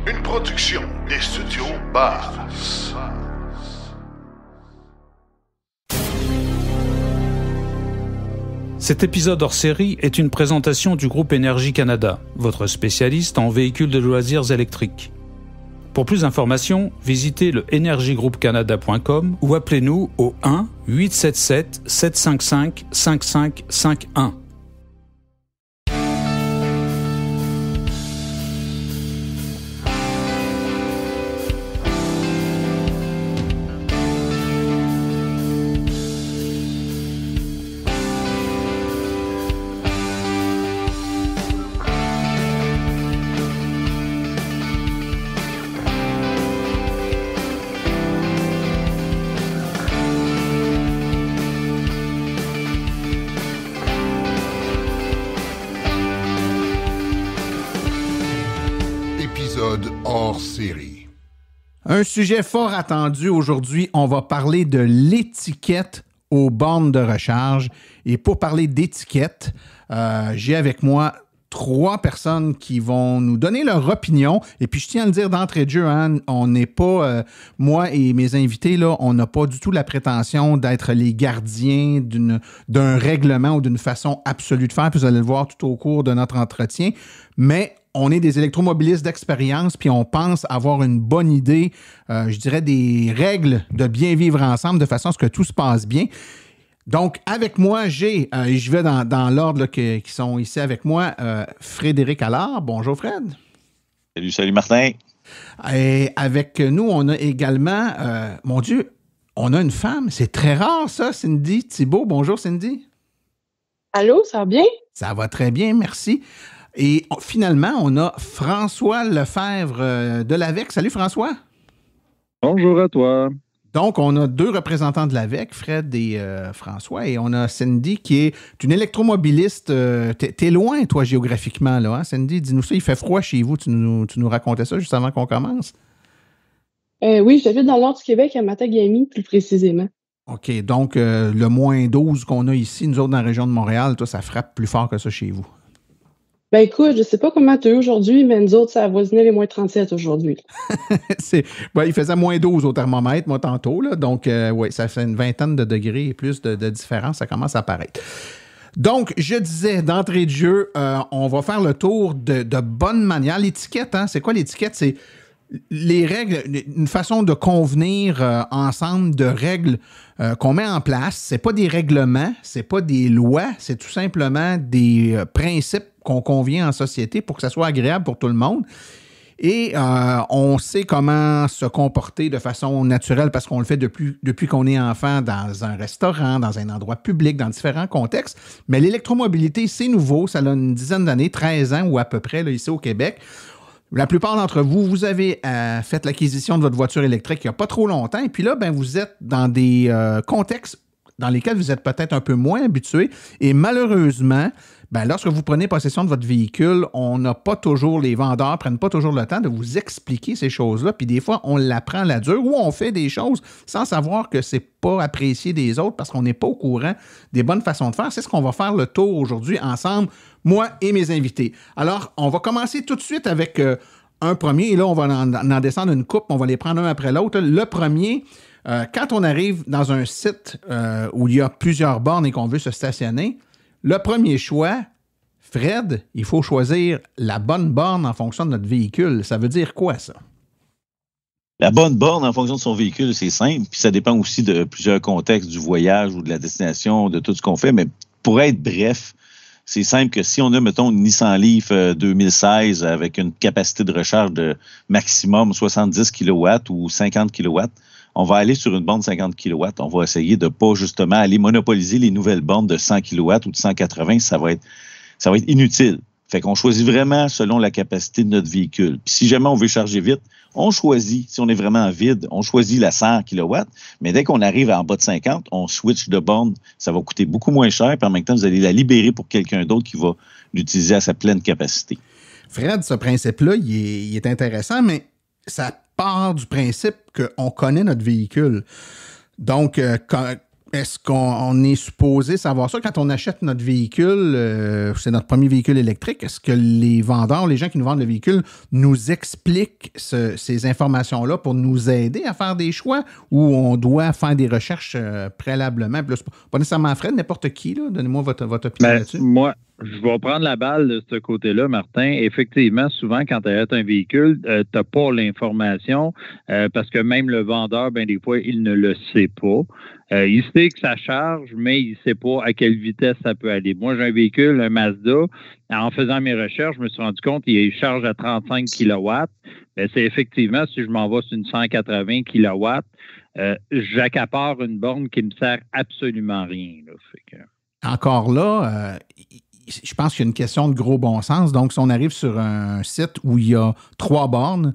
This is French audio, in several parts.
Une production des studios Bass. Cet épisode hors série est une présentation du groupe Énergie Canada, votre spécialiste en véhicules de loisirs électriques. Pour plus d'informations, visitez le energygroupcanada.com ou appelez-nous au 1-877-755-5551. Hors série. Un sujet fort attendu aujourd'hui, on va parler de l'étiquette aux bornes de recharge. Et pour parler d'étiquette, j'ai avec moi 3 personnes qui vont nous donner leur opinion. Et puis, je tiens à le dire d'entrée de jeu, hein, on n'est pas, moi et mes invités, là, on n'a pas du tout la prétention d'être les gardiens d'un règlement ou d'une façon absolue de faire. Puis vous allez le voir tout au cours de notre entretien. Mais on est des électromobilistes d'expérience, puis on pense avoir une bonne idée, je dirais, des règles de bien vivre ensemble de façon à ce que tout se passe bien. Donc, avec moi, j'ai, je vais dans l'ordre là, qui sont ici avec moi, Frédéric Allard. Bonjour, Fred. Salut Martin. Et avec nous, on a également, mon Dieu, on a une femme. C'est très rare, ça, Cindy Thibault. Bonjour, Cindy. Allô, ça va bien? Ça va très bien, merci. Et finalement, on a François Lefebvre de l'AVEC. Salut, François. Bonjour à toi. Donc, on a 2 représentants de l'AVEC, Fred et François, et on a Cindy qui est une électromobiliste. T'es loin, toi, géographiquement, là, hein, Cindy? Dis-nous ça, il fait froid chez vous. Tu nous racontais ça juste avant qu'on commence? Oui, j'habite dans le nord du Québec, à Matagami, plus précisément. OK, donc le moins 12 qu'on a ici, nous autres, dans la région de Montréal, toi, ça frappe plus fort que ça chez vous. Ben écoute, je sais pas comment tu as eu aujourd'hui, mais nous autres, ça avoisinait les moins 37 aujourd'hui. Il faisait moins 12 au thermomètre, moi, tantôt. Là, donc, oui, ça fait une vingtaine de degrés et plus de différence. Ça commence à apparaître. Donc, je disais, d'entrée de jeu, on va faire le tour de bonne manière. L'étiquette, hein, c'est quoi l'étiquette? C'est les règles, une façon de convenir ensemble de règles qu'on met en place. C'est pas des règlements, c'est pas des lois, c'est tout simplement des principes qu'on convient en société pour que ça soit agréable pour tout le monde. Et on sait comment se comporter de façon naturelle parce qu'on le fait depuis qu'on est enfant dans un restaurant, dans un endroit public, dans différents contextes. Mais l'électromobilité, c'est nouveau. Ça a une dizaine d'années, 13 ans ou à peu près, là, ici au Québec. La plupart d'entre vous, vous avez fait l'acquisition de votre voiture électrique il n'y a pas trop longtemps. Et puis là, vous êtes dans des contextes dans lesquels vous êtes peut-être un peu moins habitués. Et malheureusement, lorsque vous prenez possession de votre véhicule, les vendeurs ne prennent pas toujours le temps de vous expliquer ces choses-là. Puis des fois, on l'apprend à la dure ou on fait des choses sans savoir que c'est pas apprécié des autres parce qu'on n'est pas au courant des bonnes façons de faire. C'est ce qu'on va faire le tour aujourd'hui ensemble, moi et mes invités. Alors, on va commencer tout de suite avec un premier. Et là, on va en descendre une coupe. On va les prendre un après l'autre. Le premier, quand on arrive dans un site où il y a plusieurs bornes et qu'on veut se stationner, le premier choix, Fred, il faut choisir la bonne borne en fonction de notre véhicule. Ça veut dire quoi, ça? La bonne borne en fonction de son véhicule, c'est simple. Puis ça dépend aussi de plusieurs contextes du voyage ou de la destination, de tout ce qu'on fait. Mais pour être bref, c'est simple que si on a, mettons, une Nissan Leaf 2016 avec une capacité de recharge de maximum 70 kW ou 50 kW, on va aller sur une borne 50 kW. On va essayer de pas justement aller monopoliser les nouvelles bornes de 100 kW ou de 180. Ça va être inutile. Fait qu'on choisit vraiment selon la capacité de notre véhicule. Puis si jamais on veut charger vite, on choisit, si on est vraiment vide, on choisit la 100 kW. Mais dès qu'on arrive en bas de 50, on switch de borne. Ça va coûter beaucoup moins cher. Puis en même temps, vous allez la libérer pour quelqu'un d'autre qui va l'utiliser à sa pleine capacité. Fred, ce principe-là, il est intéressant, mais ça part du principe qu'on connaît notre véhicule. Donc, Est-ce qu'on est supposé savoir ça? Quand on achète notre véhicule, c'est notre premier véhicule électrique, est-ce que les vendeurs, les gens qui nous vendent le véhicule, nous expliquent ces informations-là pour nous aider à faire des choix ou on doit faire des recherches préalablement? Puis là, pas nécessairement Fred, n'importe qui, là. Donnez-moi votre opinion là-dessus. Moi, je vais prendre la balle de ce côté-là, Martin. Effectivement, souvent, quand tu achètes un véhicule, tu n'as pas l'information parce que même le vendeur, ben des fois, il ne le sait pas. Il sait que ça charge, mais il ne sait pas à quelle vitesse ça peut aller. Moi, j'ai un véhicule, un Mazda. En faisant mes recherches, je me suis rendu compte qu'il charge à 35 kW. Ben, c'est effectivement, si je m'en vais sur une 180 kW, j'accapare une borne qui ne me sert absolument à rien. Là. Fait que... Encore là, je pense qu'il y a une question de gros bon sens. Donc, si on arrive sur un site où il y a 3 bornes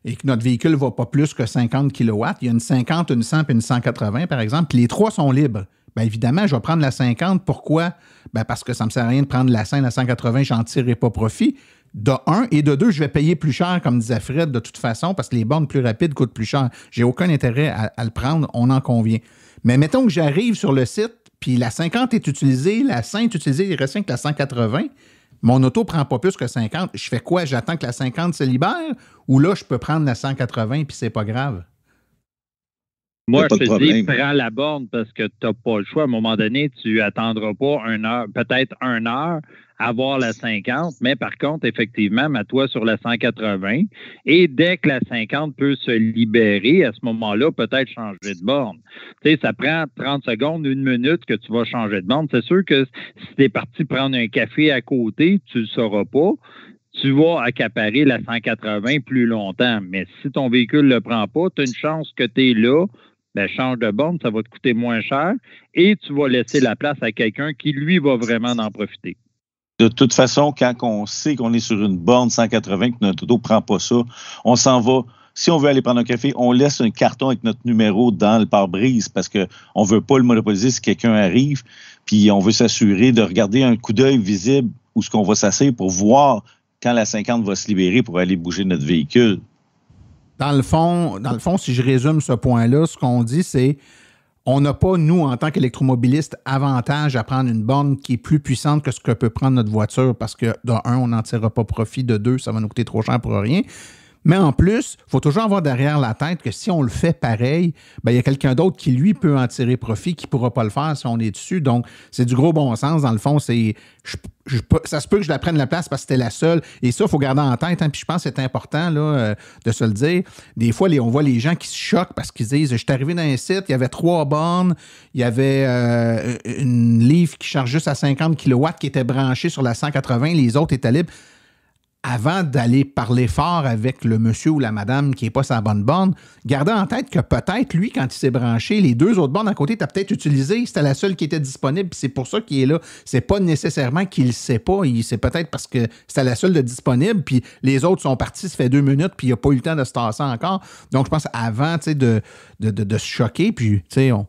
et que notre véhicule ne va pas plus que 50 kW, il y a une 50, une 100 et une 180, par exemple, puis les 3 sont libres. Bien évidemment, je vais prendre la 50. Pourquoi? Bien parce que ça ne me sert à rien de prendre la 100, la 180, je n'en tirerai pas profit. De 1 et de 2, je vais payer plus cher, comme disait Fred, de toute façon, parce que les bornes plus rapides coûtent plus cher. J'ai aucun intérêt à le prendre, on en convient. Mais mettons que j'arrive sur le site, puis la 50 est utilisée, la 100 est utilisée, il reste rien que la 180. Mon auto ne prend pas plus que 50. Je fais quoi? J'attends que la 50 se libère ou là, je peux prendre la 180 puis c'est pas grave? Moi, je te dis, prends la borne parce que tu n'as pas le choix. À un moment donné, tu n'attendras pas peut-être 1 heure à avoir la 50, mais par contre, effectivement, mets-toi sur la 180 et dès que la 50 peut se libérer, à ce moment-là, peut-être changer de borne. Tu sais, ça prend 30 secondes, 1 minute que tu vas changer de borne. C'est sûr que si tu es parti prendre un café à côté, tu ne le sauras pas. Tu vas accaparer la 180 plus longtemps. Mais si ton véhicule ne le prend pas, tu as une chance que tu es là. Ben, change de borne, ça va te coûter moins cher et tu vas laisser la place à quelqu'un qui, lui, va vraiment en profiter. De toute façon, quand on sait qu'on est sur une borne 180, que notre auto ne prend pas ça, on s'en va. Si on veut aller prendre un café, on laisse un carton avec notre numéro dans le pare-brise parce qu'on ne veut pas le monopoliser si quelqu'un arrive. Puis on veut s'assurer de regarder un coup d'œil visible où ce qu'on va s'asseoir pour voir quand la 50 va se libérer pour aller bouger notre véhicule. Dans le fond, si je résume ce point-là, ce qu'on dit, c'est on n'a pas, nous, en tant qu'électromobilistes, avantage à prendre une borne qui est plus puissante que ce que peut prendre notre voiture parce que, de 1, on n'en tirera pas profit, de 2, ça va nous coûter trop cher pour rien. Mais en plus, il faut toujours avoir derrière la tête que si on le fait pareil, ben, il y a quelqu'un d'autre qui, lui, peut en tirer profit, qui ne pourra pas le faire si on est dessus. Donc, c'est du gros bon sens. Dans le fond, c'est ça se peut que je la prenne la place parce que c'était la seule. Et ça, il faut garder en tête. Hein, puis je pense que c'est important là, de se le dire. Des fois, on voit les gens qui se choquent parce qu'ils disent « Je suis arrivé dans un site, il y avait 3 bornes, il y avait une livre qui charge juste à 50 kW qui était branchée sur la 180, les autres étaient libres. » Avant d'aller parler fort avec le monsieur ou la madame qui n'est pas sa bonne borne, gardez en tête que peut-être, lui, quand il s'est branché, les 2 autres bornes à côté, tu as peut-être utilisé, c'était la seule qui était disponible, puis c'est pour ça qu'il est là. C'est pas nécessairement qu'il ne sait pas, c'est peut-être parce que c'était la seule de disponible, puis les autres sont partis, ça fait 2 minutes, puis il n'a pas eu le temps de se tasser encore. Donc, je pense avant de se choquer, puis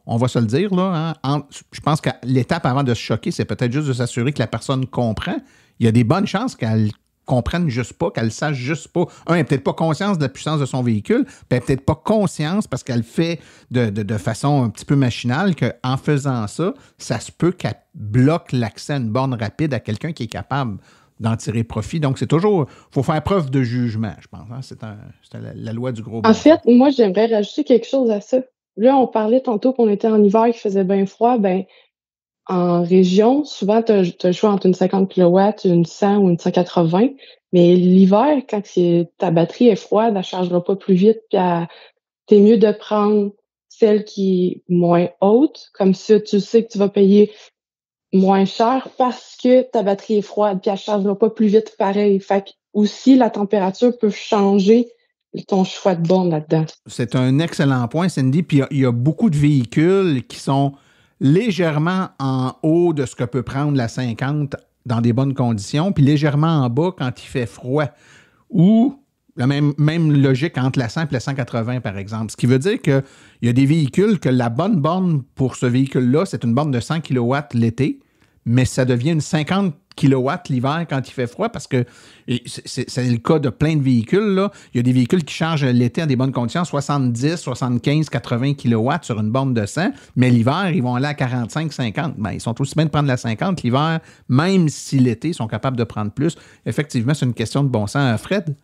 on va se le dire, là, hein, je pense que l'étape avant de se choquer, c'est peut-être juste de s'assurer que la personne comprend. Il y a des bonnes chances qu'elle comprenne juste pas, qu'elle sache juste pas. Elle n'a peut-être pas conscience de la puissance de son véhicule, puis elle n'a peut-être pas conscience parce qu'elle fait de façon un petit peu machinale qu'en faisant ça, ça se peut qu'elle bloque l'accès à une borne rapide à quelqu'un qui est capable d'en tirer profit. Donc, c'est toujours... Il faut faire preuve de jugement, je pense. Hein? C'est la loi du gros bon. En fait, moi, j'aimerais rajouter quelque chose à ça. Là, on parlait tantôt qu'on était en hiver, qu'il faisait bien froid. Ben, en région, souvent, tu as le choix entre une 50 kW, une 100 ou une 180. Mais l'hiver, quand ta batterie est froide, elle ne chargera pas plus vite. Puis t'es mieux de prendre celle qui est moins haute. Comme ça, tu sais que tu vas payer moins cher parce que ta batterie est froide puis elle ne chargera pas plus vite pareil. Fait que aussi, la température peut changer ton choix de borne là-dedans. C'est un excellent point, Cindy. Puis il y a beaucoup de véhicules qui sont légèrement en haut de ce que peut prendre la 50 dans des bonnes conditions, puis légèrement en bas quand il fait froid. Ou la même logique entre la 100 et la 180, par exemple. Ce qui veut dire qu'il y a des véhicules que la bonne borne pour ce véhicule-là, c'est une borne de 100 kW l'été, mais ça devient une 50 kilowatts l'hiver quand il fait froid, parce que c'est le cas de plein de véhicules. Là. Il y a des véhicules qui chargent l'été en des bonnes conditions, 70, 75, 80 kilowatts sur une borne de 100, mais l'hiver, ils vont aller à 45, 50. Ben, ils sont aussi bien de prendre la 50 l'hiver, même si l'été, ils sont capables de prendre plus. Effectivement, c'est une question de bon sens. Fred?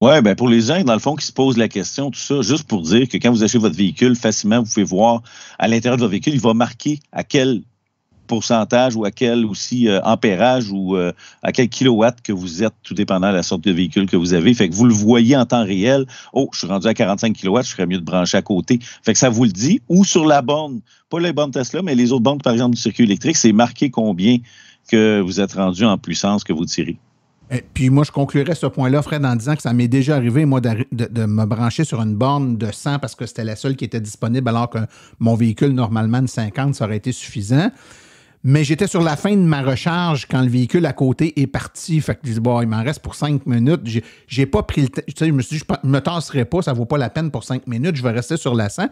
Oui, bien pour les gens, dans le fond, qui se posent la question, tout ça, juste pour dire que quand vous achetez votre véhicule, facilement, vous pouvez voir à l'intérieur de votre véhicule, il va marquer à quel pourcentage ou à quel aussi ampérage ou à quel kilowatt que vous êtes, tout dépendant de la sorte de véhicule que vous avez. Fait que vous le voyez en temps réel. Oh, je suis rendu à 45 kilowatts, je ferais mieux de brancher à côté. Fait que ça vous le dit. Ou sur la borne, pas les bornes Tesla, mais les autres bornes, par exemple, du circuit électrique, c'est marqué combien que vous êtes rendu en puissance que vous tirez. Et puis moi, je conclurais ce point-là, Fred, en disant que ça m'est déjà arrivé, moi, de me brancher sur une borne de 100 parce que c'était la seule qui était disponible, alors que mon véhicule, normalement, de 50, ça aurait été suffisant. Mais j'étais sur la fin de ma recharge quand le véhicule à côté est parti. Fait que je dis, bon, il m'en reste pour 5 minutes. J'ai pas pris le temps. Tu sais, je me suis dit, je me tasserai pas, ça vaut pas la peine pour 5 minutes, je vais rester sur la 100.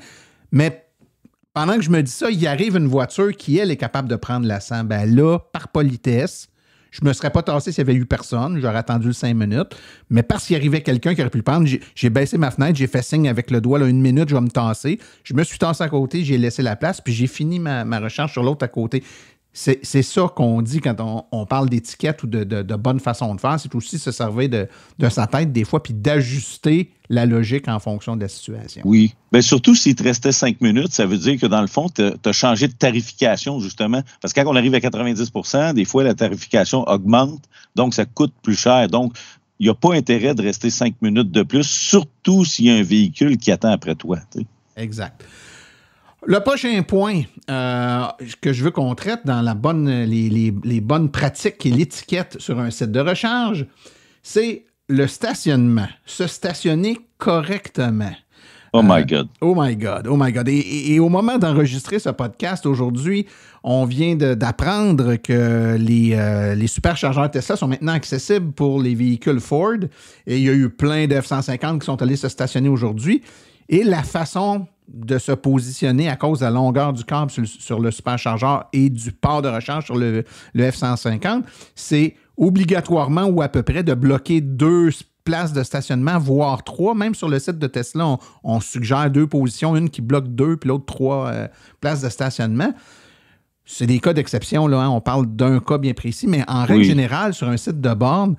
Mais pendant que je me dis ça, il arrive une voiture qui, elle, est capable de prendre la 100. Ben là, par politesse, je me serais pas tassé s'il y avait eu personne. J'aurais attendu 5 minutes. Mais parce qu'il arrivait quelqu'un qui aurait pu le prendre, j'ai baissé ma fenêtre, j'ai fait signe avec le doigt, là, 1 minute, je vais me tasser. Je me suis tassé à côté, j'ai laissé la place, puis j'ai fini ma recharge sur l'autre à côté. C'est ça qu'on dit quand on parle d'étiquette ou de bonne façon de faire. C'est aussi se servir de sa tête des fois, puis d'ajuster la logique en fonction de la situation. Oui. Bien, surtout s'il te restait 5 minutes, ça veut dire que dans le fond, tu as changé de tarification, justement. Parce que quand on arrive à 90 %, des fois, la tarification augmente, donc ça coûte plus cher. Donc, il n'y a pas intérêt de rester 5 minutes de plus, surtout s'il y a un véhicule qui attend après toi. T'sais. Exact. Le prochain point que je veux qu'on traite dans les bonnes pratiques et l'étiquette sur un site de recharge, c'est le stationnement. Se stationner correctement. Oh my God. Oh my God, oh my God. Et au moment d'enregistrer ce podcast aujourd'hui, on vient d'apprendre que les superchargeurs Tesla sont maintenant accessibles pour les véhicules Ford. Et il y a eu plein de F-150 qui sont allés se stationner aujourd'hui. Et la façon de se positionner à cause de la longueur du câble sur le superchargeur et du port de recharge sur le F-150, c'est obligatoirement ou à peu près de bloquer 2 places de stationnement, voire 3. Même sur le site de Tesla, on suggère 2 positions, une qui bloque 2 puis l'autre 3 places de stationnement. C'est des cas d'exception, là, hein, on parle d'un cas bien précis, mais en règle générale, sur un site de borne,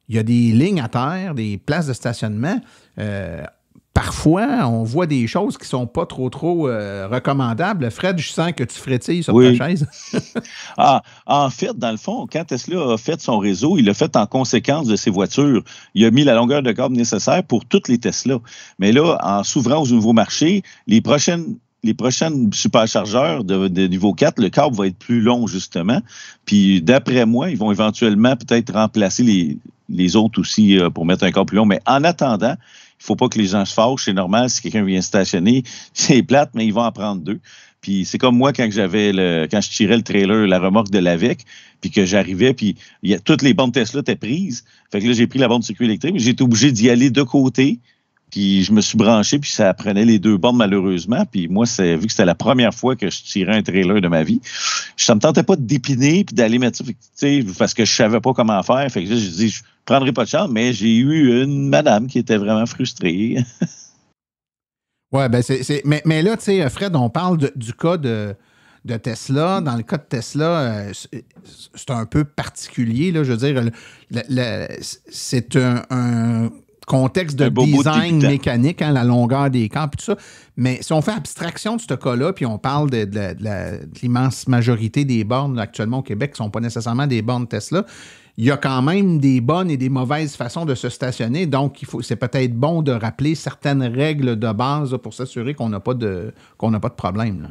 il y a des lignes à terre, des places de stationnement. Parfois, on voit des choses qui ne sont pas trop recommandables. Fred, je sens que tu frétilles sur ta chaise. En fait, dans le fond, quand Tesla a fait son réseau, il l'a fait en conséquence de ses voitures. Il a mis la longueur de câble nécessaire pour toutes les Tesla. Mais là, en s'ouvrant aux nouveaux marchés, les prochaines superchargeurs de niveau 4, le câble va être plus long, justement. Puis, d'après moi, ils vont éventuellement peut-être remplacer les autres aussi pour mettre un câble plus long. Mais en attendant, il ne faut pas que les gens se fâchent. C'est normal, si quelqu'un vient stationner, c'est plate, mais ils vont en prendre 2. Puis c'est comme moi quand je tirais le trailer, la remorque de l'AVEC, puis que j'arrivais, puis toutes les bornes Tesla étaient prises. Fait que là, j'ai pris la borne de circuit électrique, mais j'ai été obligé d'y aller de côté. Puis je me suis branché, puis ça prenait les 2 bornes malheureusement. Puis moi, vu que c'était la première fois que je tirais un trailer de ma vie, ça me tentait pas de dépiner puis d'aller mettre ça, parce que je savais pas comment faire. Fait que là, j'ai dit, je prendrai pas de chance, mais j'ai eu une madame qui était vraiment frustrée. Oui, ben mais là, tu sais, Fred, on parle du cas de Tesla. Dans le cas de Tesla, c'est un peu particulier, là, je veux dire. C'est un contexte de design mécanique, hein, la longueur des câbles, tout ça. Mais si on fait abstraction de ce cas-là, puis on parle de l'immense majorité des bornes là, actuellement au Québec qui ne sont pas nécessairement des bornes Tesla, il y a quand même des bonnes et des mauvaises façons de se stationner. Donc, c'est peut-être bon de rappeler certaines règles de base là, pour s'assurer qu'on n'a pas de problème. Là.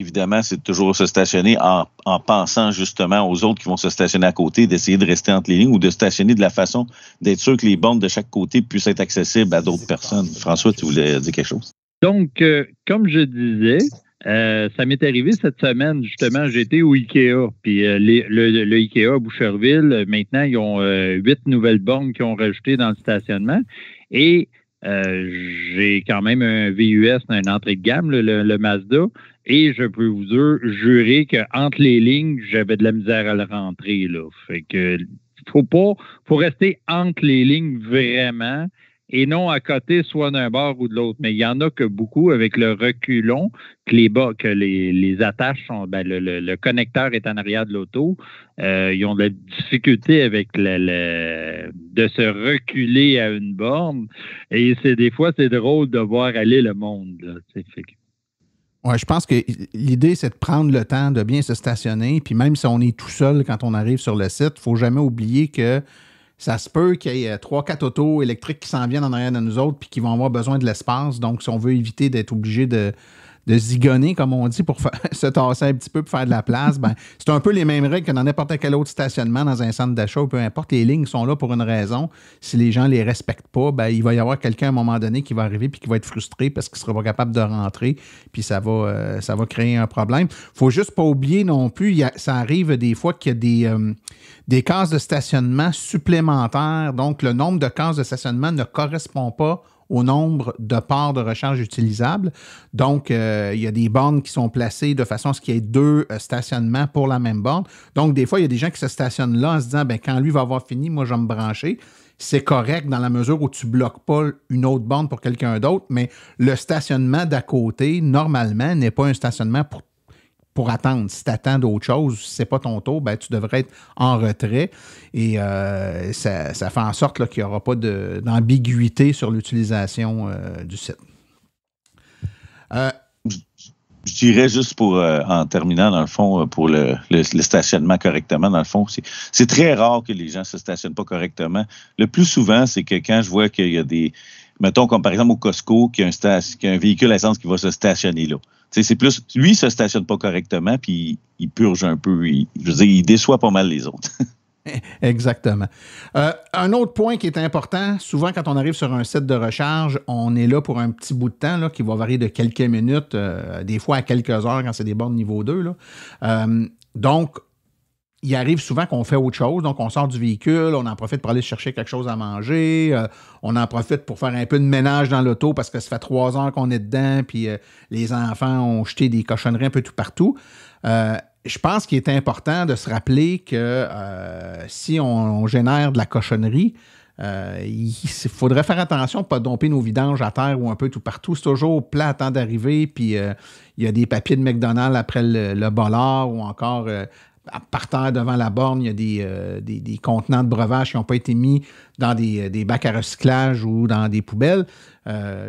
Évidemment, c'est toujours se stationner en pensant justement aux autres qui vont se stationner à côté, d'essayer de rester entre les lignes ou de stationner de la façon d'être sûr que les bornes de chaque côté puissent être accessibles à d'autres personnes. François, tu voulais dire quelque chose? Donc, comme je disais, ça m'est arrivé cette semaine, justement, j'étais au IKEA, puis le IKEA à Boucherville, maintenant, ils ont 8 nouvelles bornes qu'ils ont rajoutées dans le stationnement. Et J'ai quand même un VUS, une entrée de gamme, le Mazda, et je peux vous jurer qu'entre les lignes, j'avais de la misère à le rentrer, là. Fait que faut rester entre les lignes vraiment, et non à côté, soit d'un bord ou de l'autre. Mais il y en a que beaucoup avec le reculon, que les attaches sont, le connecteur est en arrière de l'auto. Ils ont de la difficulté avec de se reculer à une borne. Et des fois, c'est drôle de voir aller le monde, là. Oui, je pense que l'idée, c'est de prendre le temps de bien se stationner. Puis même si on est tout seul quand on arrive sur le site, il ne faut jamais oublier que ça se peut qu'il y ait 3-4 autos électriques qui s'en viennent en arrière de nous autres puis qui vont avoir besoin de l'espace. Donc, si on veut éviter d'être obligé de zigonner, comme on dit, pour se tasser un petit peu pour faire de la place, c'est un peu les mêmes règles que dans n'importe quel autre stationnement dans un centre d'achat, peu importe. Les lignes sont là pour une raison. Si les gens ne les respectent pas, il va y avoir quelqu'un à un moment donné qui va arriver puis qui va être frustré parce qu'il ne sera pas capable de rentrer, puis ça va créer un problème. Il ne faut juste pas oublier non plus, ça arrive des fois qu'il y a des cases de stationnement supplémentaires. Donc, le nombre de cases de stationnement ne correspond pas au nombre de ports de recharge utilisables. Donc, il y a des bornes qui sont placées de façon à ce qu'il y ait 2 stationnements pour la même borne. Donc, des fois, il y a des gens qui se stationnent là en se disant, quand lui va avoir fini, moi, je vais me brancher. C'est correct dans la mesure où tu ne bloques pas une autre borne pour quelqu'un d'autre, mais le stationnement d'à côté, normalement, n'est pas un stationnement pour attendre. Si tu attends d'autres choses, si ce n'est pas ton tour, tu devrais être en retrait. Et ça fait en sorte qu'il n'y aura pas d'ambiguïté sur l'utilisation du site. Je dirais juste en terminant, dans le fond, pour le stationnement correctement, dans le fond, c'est très rare que les gens ne se stationnent pas correctement. Le plus souvent, c'est que quand je vois qu'il y a mettons comme par exemple au Costco, qu'il y a un véhicule à essence qui va se stationner là. C'est plus, lui, il ne se stationne pas correctement, puis il purge un peu. Il déçoit pas mal les autres. Exactement. Un autre point qui est important, souvent quand on arrive sur un site de recharge, on est là pour un petit bout de temps là, qui va varier de quelques minutes, des fois à quelques heures quand c'est des bornes niveau 2. Là. Donc, il arrive souvent qu'on fait autre chose. Donc, on sort du véhicule, on en profite pour aller chercher quelque chose à manger, on en profite pour faire un peu de ménage dans l'auto parce que ça fait 3 heures qu'on est dedans, puis les enfants ont jeté des cochonneries un peu tout partout. Je pense qu'il est important de se rappeler que si on génère de la cochonnerie, il faudrait faire attention de ne pas domper nos vidanges à terre ou un peu tout partout. C'est toujours plat à temps d'arriver, puis il y a des papiers de McDonald's après le bollard ou encore... par terre devant la borne, il y a des contenants de breuvage qui n'ont pas été mis dans des bacs à recyclage ou dans des poubelles.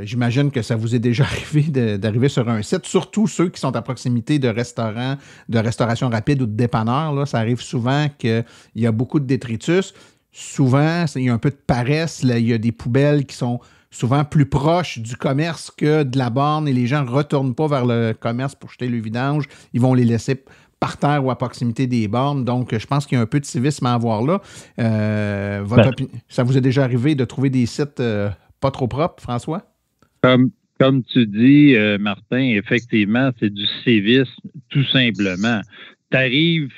J'imagine que ça vous est déjà arrivé d'arriver sur un site, surtout ceux qui sont à proximité de restaurants, de restauration rapide ou de dépanneurs. Là, ça arrive souvent qu'il y a beaucoup de détritus. Souvent, il y a un peu de paresse. Là, il y a des poubelles qui sont souvent plus proches du commerce que de la borne et les gens ne retournent pas vers le commerce pour jeter le vidange. Ils vont les laisser par terre ou à proximité des bornes. Donc, je pense qu'il y a un peu de civisme à avoir là. Ça vous est déjà arrivé de trouver des sites pas trop propres, François? Comme tu dis, Martin, effectivement, c'est du civisme, tout simplement. Tu arrives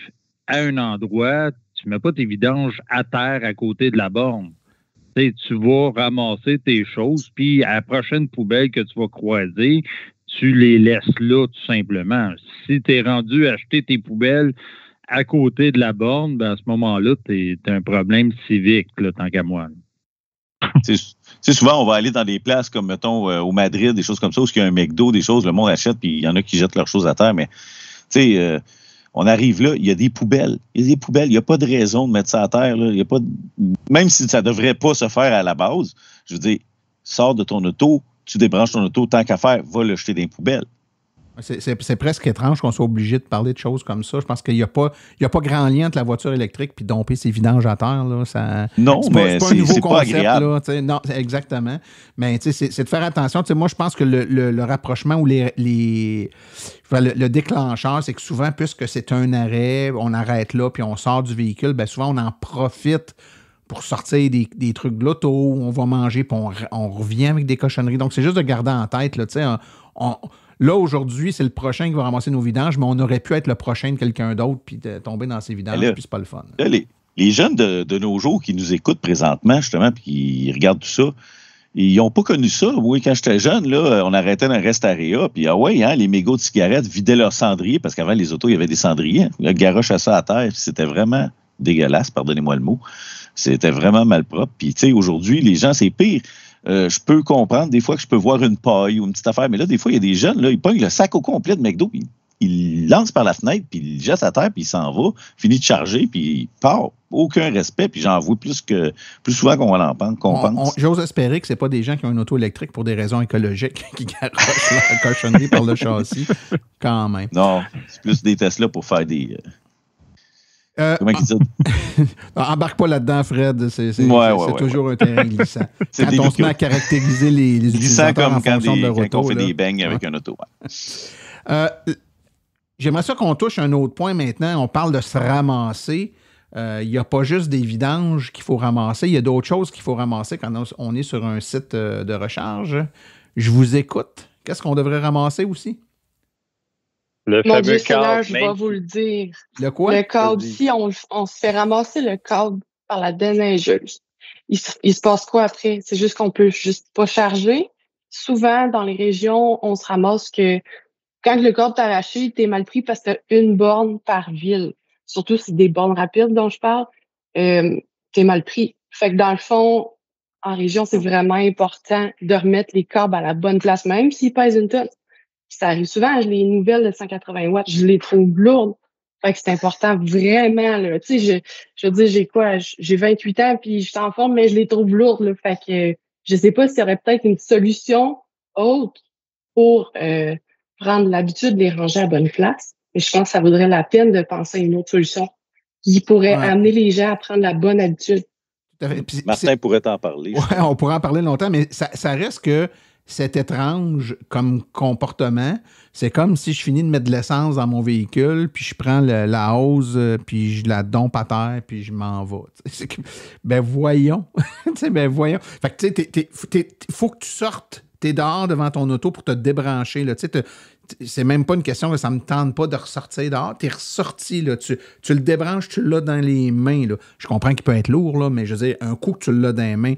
à un endroit, tu ne mets pas tes vidanges à terre à côté de la borne. Tu vas ramasser tes choses, puis à la prochaine poubelle que tu vas croiser, tu les laisses là, tout simplement. Si tu es rendu à acheter tes poubelles à côté de la borne, à ce moment-là, tu as un problème civique, là, tant qu'à moi. Souvent, on va aller dans des places comme, mettons, au Madrid, des choses comme ça, où il y a un McDo, des choses, le monde achète, puis il y en a qui jettent leurs choses à terre, mais on arrive là, il y a des poubelles. Il n'y a pas de raison de mettre ça à terre. Là. Il y a pas même si ça ne devrait pas se faire à la base, je veux dire, sors de ton auto, tu débranches ton auto, tant qu'à faire, va le jeter dans les poubelles. C'est presque étrange qu'on soit obligé de parler de choses comme ça. Je pense qu'il n'y a pas grand lien entre la voiture électrique et domper ses vidanges à terre. Là. Mais c'est pas agréable. Là, non, exactement. Mais c'est de faire attention. Moi, je pense que le rapprochement ou le déclencheur, c'est que souvent, puisque c'est un arrêt, on arrête là puis on sort du véhicule, bien souvent, on en profite pour sortir des trucs de l'auto, on va manger puis on revient avec des cochonneries. Donc, c'est juste de garder en tête, là, là, aujourd'hui, c'est le prochain qui va ramasser nos vidanges, mais on aurait pu être le prochain de quelqu'un d'autre puis de tomber dans ses vidanges, puis c'est pas le fun. Là, les jeunes de nos jours qui nous écoutent présentement, justement, puis qui regardent tout ça, Ils n'ont pas connu ça. Oui, quand j'étais jeune, là, on arrêtait dans un restaréa, puis les mégots de cigarettes vidaient leurs cendriers, parce qu'avant, les autos, il y avait des cendriers. Le garoche à ça à terre, puis c'était vraiment dégueulasse, pardonnez-moi le mot. C'était vraiment malpropre. Puis, tu sais, aujourd'hui, les gens, c'est pire. Je peux comprendre des fois que je peux voir une paille ou une petite affaire, mais là, des fois, il y a des jeunes, là, ils pognent le sac au complet de McDo, puis ils lancent par la fenêtre, puis ils le jettent à terre, puis il s'en va, finit de charger, puis il part. Aucun respect, puis j'en vois plus souvent qu'on pense. J'ose espérer que ce n'est pas des gens qui ont une auto électrique pour des raisons écologiques qui garochent la cochonnerie par le châssis, quand même. Non, c'est plus des Tesla pour faire des... comment ils disent? Embarque pas là-dedans, Fred. C'est toujours un terrain glissant. Quand on se met à caractériser les utilisateurs en fonction de leur auto. Quand on fait des bangs avec un auto. J'aimerais ça qu'on touche un autre point maintenant. On parle de se ramasser. Il n'y a pas juste des vidanges qu'il faut ramasser. Il y a d'autres choses qu'il faut ramasser quand on est sur un site de recharge. Je vous écoute. Qu'est-ce qu'on devrait ramasser aussi? Le fameux câble. Je vais vous le dire. Le quoi? Le câble. Si on se fait ramasser le câble par la déneigeuse, il se passe quoi après? C'est juste qu'on peut juste pas charger. Souvent, dans les régions, on se ramasse que quand le câble t'est arraché, t'es mal pris parce que t'as une borne par ville. Surtout si c'est des bornes rapides dont je parle, t'es mal pris. Fait que dans le fond, en région, c'est vraiment important de remettre les câbles à la bonne place, même s'ils pèsent une tonne. Ça arrive souvent, les nouvelles de 180 watts, je les trouve lourdes. Fait que c'est important vraiment, là. Tu sais, je veux dire, j'ai 28 ans puis je suis en forme, mais je les trouve lourdes, là. Fait que je sais pas s'il y aurait peut-être une solution autre pour prendre l'habitude de les ranger à la bonne place. Mais je pense que ça vaudrait la peine de penser à une autre solution qui pourrait amener les gens à prendre la bonne habitude. Martin pourrait t'en parler. Oui, on pourrait en parler longtemps, mais ça reste que c'est étrange comme comportement. C'est comme si je finis de mettre de l'essence dans mon véhicule, puis je prends la hose, puis je la dompe à terre, puis je m'en vais. Ben voyons. Voyons. Fait que tu sais, faut que tu sortes. T'es dehors devant ton auto pour te débrancher. Là. C'est même pas une question que ça me tente pas de ressortir dehors. T'es ressorti. Là. Tu le débranches, tu l'as dans les mains. Là. Je comprends qu'il peut être lourd, là, mais je veux dire, un coup que tu l'as dans les mains,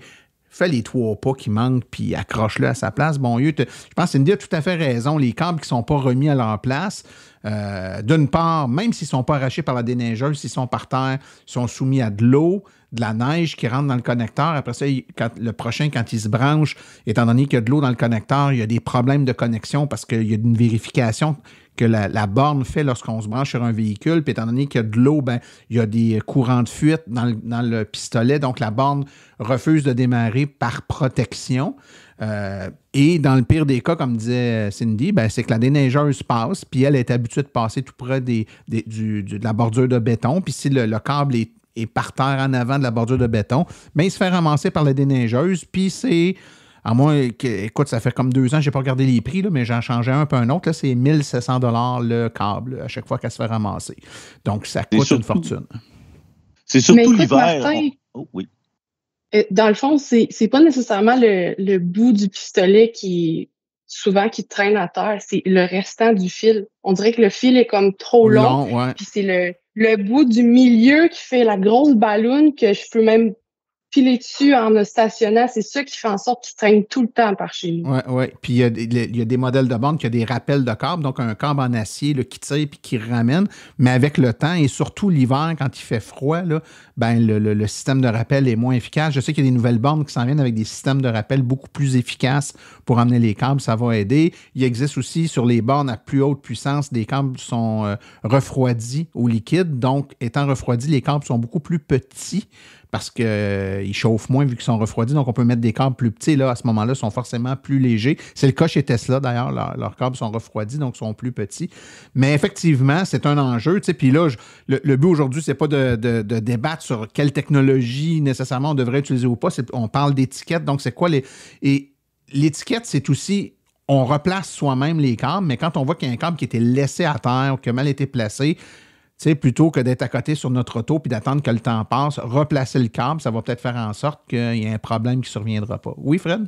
fais les 3 pas qui manquent, puis accroche-le à sa place. Bon, je pense que Cindy a tout à fait raison. Les câbles qui ne sont pas remis à leur place, d'une part, même s'ils ne sont pas arrachés par la déneigeuse, s'ils sont par terre, ils sont soumis à de l'eau, de la neige qui rentre dans le connecteur. Après ça, le prochain, quand il se branche, étant donné qu'il y a de l'eau dans le connecteur, il y a des problèmes de connexion parce qu'il y a une vérification que la borne fait lorsqu'on se branche sur un véhicule. Puis étant donné qu'il y a de l'eau, il y a des courants de fuite dans le pistolet. Donc, la borne refuse de démarrer par protection. Et dans le pire des cas, comme disait Cindy, c'est que la déneigeuse passe, puis elle est habituée de passer tout près de la bordure de béton. Puis si le câble est par terre en avant de la bordure de béton, il se fait ramasser par la déneigeuse, puis c'est... À moins, écoute, ça fait comme 2 ans, je n'ai pas regardé les prix, là, mais j'en changeais un peu un autre. Là, c'est 1 700 $ le câble à chaque fois qu'elle se fait ramasser. Donc, ça coûte une fortune. C'est surtout écoute, l'hiver. Martin, oui. Dans le fond, c'est pas nécessairement le bout du pistolet qui traîne à terre, c'est le restant du fil. On dirait que le fil est comme trop long. Ouais. Puis c'est le bout du milieu qui fait la grosse balloune que je peux même piler dessus en me stationnant. C'est ça qui fait en sorte qu'il traîne tout le temps par chez nous. Oui. Puis il y a des modèles de bornes qui ont des rappels de câbles, donc un câble en acier là, qui tire et qui ramène. Mais avec le temps et surtout l'hiver, quand il fait froid, là, le système de rappel est moins efficace. Je sais qu'il y a des nouvelles bornes qui s'en viennent avec des systèmes de rappel beaucoup plus efficaces pour amener les câbles. Ça va aider. Il existe aussi sur les bornes à plus haute puissance, des câbles sont refroidis au liquide. Donc, étant refroidis, les câbles sont beaucoup plus petits parce qu'ils chauffent moins vu qu'ils sont refroidis. Donc, on peut mettre des câbles plus petits. Là, à ce moment-là, ils sont forcément plus légers. C'est le cas chez Tesla, d'ailleurs. Leurs câbles sont refroidis, donc sont plus petits. Mais effectivement, c'est un enjeu. Puis là, le but aujourd'hui, c'est pas de débattre sur quelle technologie nécessairement on devrait utiliser ou pas. On parle d'étiquette. Donc, c'est quoi Et l'étiquette, c'est aussi... On replace soi-même les câbles, mais quand on voit qu'il y a un câble qui a été laissé à terre ou qui a mal été placé, plutôt que d'être à côté sur notre auto puis d'attendre que le temps passe, replacer le câble, ça va peut-être faire en sorte qu'il y ait un problème qui ne surviendra pas. Oui, Fred?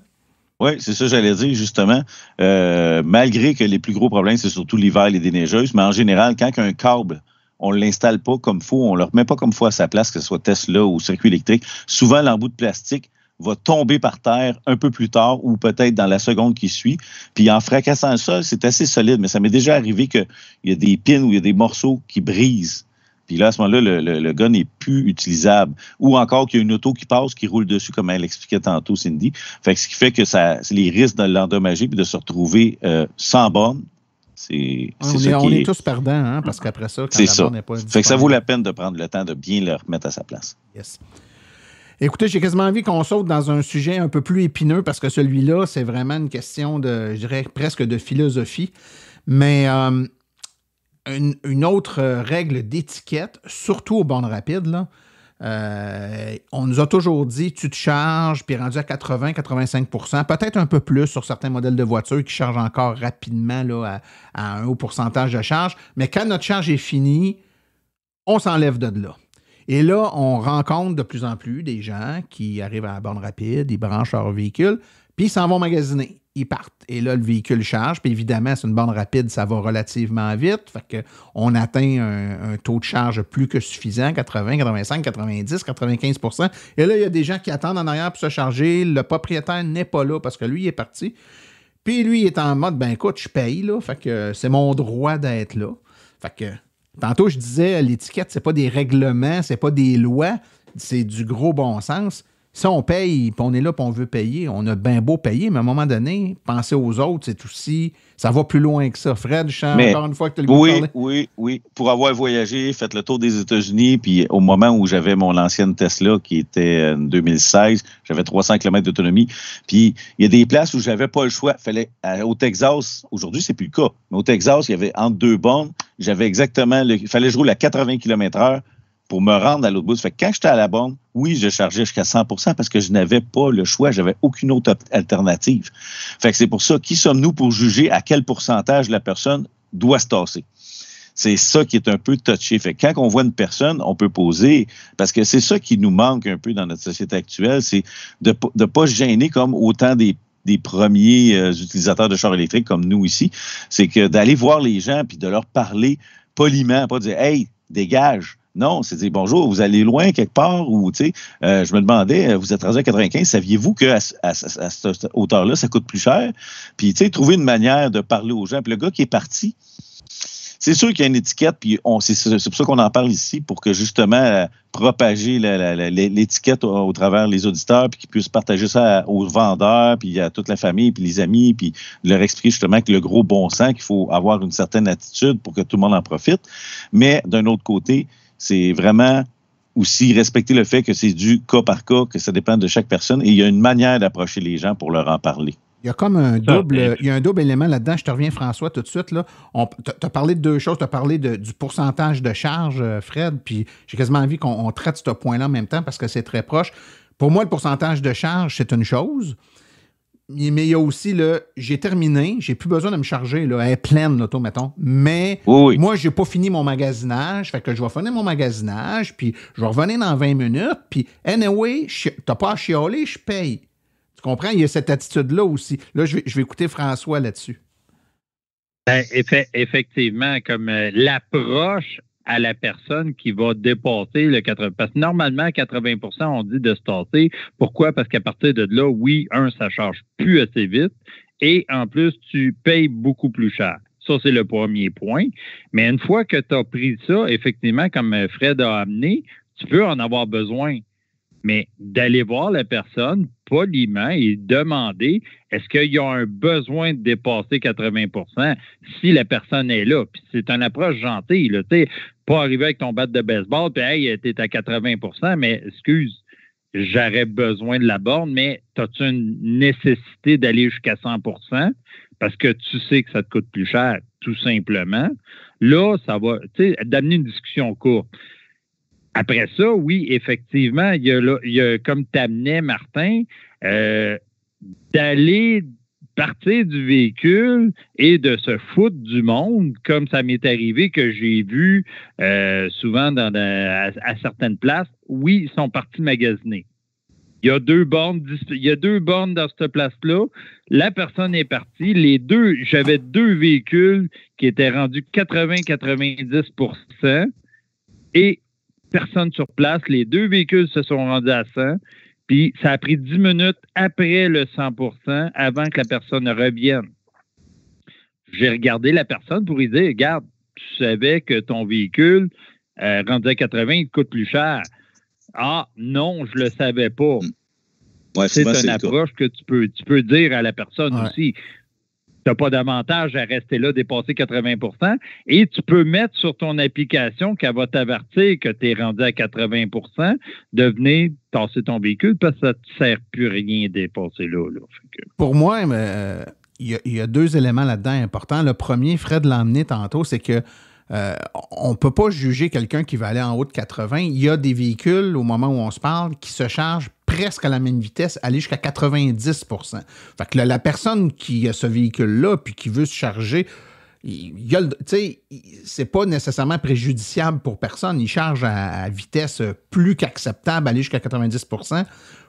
Oui, c'est ça que j'allais dire, justement. Malgré que les plus gros problèmes, c'est surtout l'hiver, les déneigeuses, mais en général, quand un câble, on ne l'installe pas comme il faut, on ne le remet pas comme il faut à sa place, que ce soit Tesla ou circuit électrique, souvent l'embout de plastique va tomber par terre un peu plus tard ou peut-être dans la seconde qui suit. Puis en fracassant le sol, c'est assez solide, mais ça m'est déjà arrivé qu'il y a des pins ou il y a des morceaux qui brisent. Puis là, à ce moment-là, le gars n'est plus utilisable. Ou encore qu'il y a une auto qui passe, qui roule dessus, comme elle expliquait tantôt, Cindy. Fait que ce qui fait que c'est les risques de l'endommager puis de se retrouver sans borne. On est tous perdants, hein, parce qu'après ça, quand la borne n'est pas disponible. Fait que ça vaut la peine de prendre le temps de bien le remettre à sa place. Yes. Écoutez, j'ai quasiment envie qu'on saute dans un sujet un peu plus épineux parce que celui-là, c'est vraiment une question de, je dirais, presque de philosophie. Mais une autre règle d'étiquette, surtout aux bornes rapides, là, on nous a toujours dit, tu te charges, puis rendu à 80-85%, peut-être un peu plus sur certains modèles de voitures qui chargent encore rapidement là, à un haut pourcentage de charge. Mais quand notre charge est finie, on s'enlève de là. Et là, on rencontre de plus en plus des gens qui arrivent à la borne rapide, ils branchent leur véhicule, puis ils s'en vont magasiner. Ils partent. Et là, le véhicule charge. Puis évidemment, c'est une borne rapide, ça va relativement vite. Fait qu'on atteint un taux de charge plus que suffisant, 80, 85, 90, 95%. Et là, il y a des gens qui attendent en arrière pour se charger. Le propriétaire n'est pas là parce que lui, il est parti. Puis lui, il est en mode, ben écoute, je paye, là. Fait que c'est mon droit d'être là. Fait que tantôt, je disais, l'étiquette, c'est pas des règlements, c'est pas des lois, c'est du gros bon sens. Si on paye, puis on est là, puis on veut payer, on a bien beau payer, mais à un moment donné, penser aux autres, c'est aussi, ça va plus loin que ça. Fred, je sens encore une fois que tu as le goût de parler. Oui. Pour avoir voyagé, fait le tour des États-Unis, puis au moment où j'avais mon ancienne Tesla, qui était en 2016, j'avais 300 km d'autonomie, puis il y a des places où j'avais pas le choix. Au Texas, aujourd'hui, c'est plus le cas, mais au Texas, il y avait entre deux bornes, j'avais exactement, il fallait que je roule à 80 km/h pour me rendre à l'autre bout. Fait que quand j'étais à la borne, oui, je chargeais jusqu'à 100% parce que je n'avais pas le choix. J'avais aucune autre alternative. Fait que c'est pour ça, qui sommes-nous pour juger à quel pourcentage la personne doit se tasser? C'est ça qui est un peu touché. Fait que quand on voit une personne, on peut poser, parce que c'est ça qui nous manque un peu dans notre société actuelle, c'est de pas se gêner comme autant des premiers utilisateurs de chars électriques comme nous ici. C'est que d'aller voir les gens puis de leur parler poliment, pas dire « Hey, dégage ». Non, c'est dire bonjour, vous allez loin quelque part ou, tu sais, je me demandais, vous êtes rendu à 95, saviez-vous qu'à cette hauteur-là, ça coûte plus cher? Puis, tu sais, trouver une manière de parler aux gens. Puis le gars qui est parti, c'est sûr qu'il y a une étiquette, puis c'est pour ça qu'on en parle ici, pour que justement propager l'étiquette au travers les auditeurs, puis qu'ils puissent partager ça aux vendeurs, puis à toute la famille, puis les amis, puis leur expliquer justement que le gros bon sens, qu'il faut avoir une certaine attitude pour que tout le monde en profite. Mais d'un autre côté, c'est vraiment aussi respecter le fait que c'est du cas par cas, que ça dépend de chaque personne, et il y a une manière d'approcher les gens pour leur en parler. Il y a comme un double élément là-dedans. Je te reviens, François, tout de suite. Tu as parlé de deux choses. Tu as parlé du pourcentage de charge, Fred, puis j'ai quasiment envie qu'on traite ce point-là en même temps parce que c'est très proche. Pour moi, le pourcentage de charge, c'est une chose. Mais il y a aussi j'ai terminé, j'ai plus besoin de me charger, là, elle est pleine, l'auto, mettons. Mais moi, j'ai pas fini mon magasinage, fait que je vais finir mon magasinage, puis je vais revenir dans 20 minutes, puis anyway, t'as pas à chialer, je paye. Tu comprends? Il y a cette attitude-là aussi. Là, je vais écouter François là-dessus. Effectivement, comme l'approche à la personne qui va dépasser le 80%. Parce que normalement, 80%, on dit de se tasser. Pourquoi? Parce qu'à partir de là, oui, ça charge plus assez vite. Et en plus, tu payes beaucoup plus cher. Ça, c'est le premier point. Mais une fois que tu as pris ça, effectivement, comme Fred a amené, tu peux en avoir besoin. Mais d'aller voir la personne poliment et demander est-ce qu'il y a un besoin de dépasser 80% si la personne est là. Puis c'est une approche gentille, là, tu sais, pas arriver avec ton bat de baseball, puis hey, t'es à 80%, mais excuse, j'aurais besoin de la borne, mais as-tu une nécessité d'aller jusqu'à 100% parce que tu sais que ça te coûte plus cher, tout simplement. Là, ça va, tu sais, d'amener une discussion courte. Après ça, oui, effectivement, il y a comme t'amenais, Martin, d'aller partir du véhicule et de se foutre du monde, comme ça m'est arrivé que j'ai vu souvent à certaines places. Oui, ils sont partis magasiner. Il y a deux bornes dans cette place-là. La personne est partie. J'avais deux véhicules qui étaient rendus 80-90% et personne sur place. Les deux véhicules se sont rendus à 100. Puis ça a pris 10 minutes après le 100% avant que la personne revienne. J'ai regardé la personne pour lui dire, regarde, tu savais que ton véhicule, rendu à 80, il te coûte plus cher. Ah, non, je le savais pas. Ouais, c'est une approche que tu peux dire à la personne aussi. Tu n'as pas d'avantage à rester là, dépasser 80%. Et tu peux mettre sur ton application qu'elle va t'avertir que tu es rendu à 80%, de venir tasser ton véhicule parce que ça ne te sert plus rien de dépasser là. Pour moi, il y a deux éléments là-dedans importants. Le premier, Fred l'a emmené tantôt, c'est que on ne peut pas juger quelqu'un qui va aller en haut de 80. Il y a des véhicules, au moment où on se parle, qui se chargent presque à la même vitesse, aller jusqu'à 90%. Fait que la personne qui a ce véhicule-là puis qui veut se charger, c'est pas nécessairement préjudiciable pour personne. Il charge à vitesse plus qu'acceptable, aller jusqu'à 90%.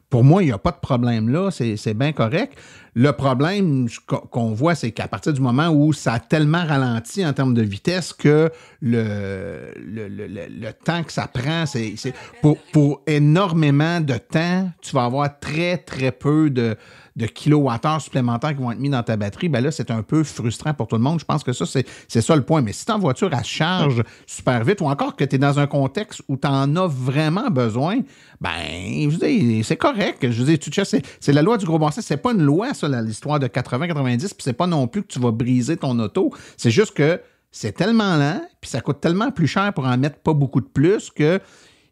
Pour moi, il n'y a pas de problème là, c'est bien correct. Le problème qu'on voit, c'est qu'à partir du moment où ça a tellement ralenti en termes de vitesse que le temps que ça prend, c'est pour énormément de temps, tu vas avoir très, très peu de kilowattheures supplémentaires qui vont être mis dans ta batterie. Ben là, c'est un peu frustrant pour tout le monde. Je pense que ça, c'est ça le point. Mais si ta voiture, elle charge super vite ou encore que tu es dans un contexte où tu en as vraiment besoin, ben, je veux dire, c'est correct. Je veux dire, c'est la loi du gros bon sens. C'est pas une loi, ça, l'histoire de 80-90, puis c'est pas non plus que tu vas briser ton auto. C'est juste que c'est tellement lent, puis ça coûte tellement plus cher pour en mettre pas beaucoup de plus que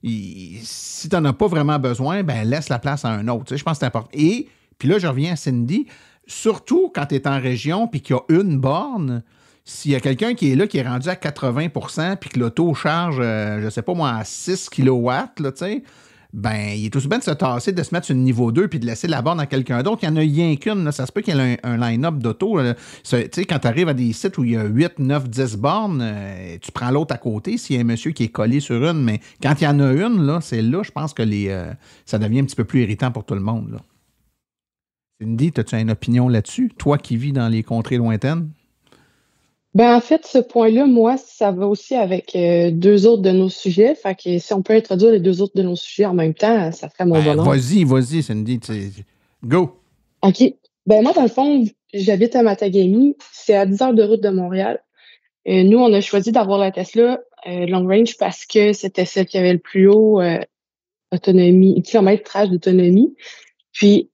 si tu n'en as pas vraiment besoin, ben laisse la place à un autre. Tu sais, je pense que c'est important. Et puis là, je reviens à Cindy, surtout quand tu es en région puis qu'il y a une borne, s'il y a quelqu'un qui est là, qui est rendu à 80% puis que l'auto charge, je sais pas moi, à 6 kW, là, tu sais, ben, il est tout bien de se tasser, de se mettre sur le niveau 2 puis de laisser la borne à quelqu'un d'autre. Il n'y en a rien qu'une. Là. Ça se peut qu'il y ait un line-up d'auto. Tu sais, quand tu arrives à des sites où il y a 8, 9, 10 bornes, tu prends l'autre à côté s'il y a un monsieur qui est collé sur une. Mais quand il y en a une, là, c'est là, je pense que ça devient un petit peu plus irritant pour tout le monde. Là. Cindy, as-tu une opinion là-dessus? Toi qui vis dans les contrées lointaines? Ben, en fait, ce point-là, moi, ça va aussi avec deux autres de nos sujets. Fait que si on peut introduire les deux autres de nos sujets en même temps, ça ferait mon bonheur. Vas-y, Cindy. Go! OK. Ben, moi, dans le fond, j'habite à Matagami. C'est à 10 heures de route de Montréal. Nous, on a choisi d'avoir la Tesla Long Range parce que c'était celle qui avait le plus haut kilométrage d'autonomie. Puis,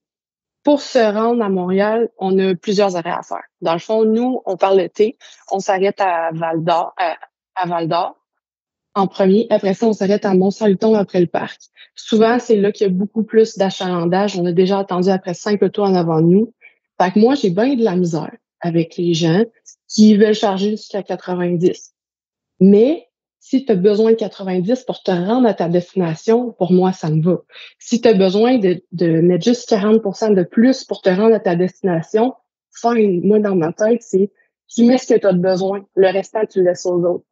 pour se rendre à Montréal, on a plusieurs arrêts à faire. Dans le fond, nous, on part l'été, on s'arrête à Val-d'Or, en premier. Après ça, on s'arrête à Mont-Saluton après le parc. Souvent, c'est là qu'il y a beaucoup plus d'achalandage. On a déjà attendu après 5 autos en avant de nous. Fait que moi, j'ai bien de la misère avec les gens qui veulent charger jusqu'à 90. Mais si tu as besoin de 90 pour te rendre à ta destination, pour moi, ça me va. Si tu as besoin de mettre juste 40% de plus pour te rendre à ta destination, fine. Moi, dans ma tête, c'est tu mets ce que tu as besoin. Le restant, tu le laisses aux autres.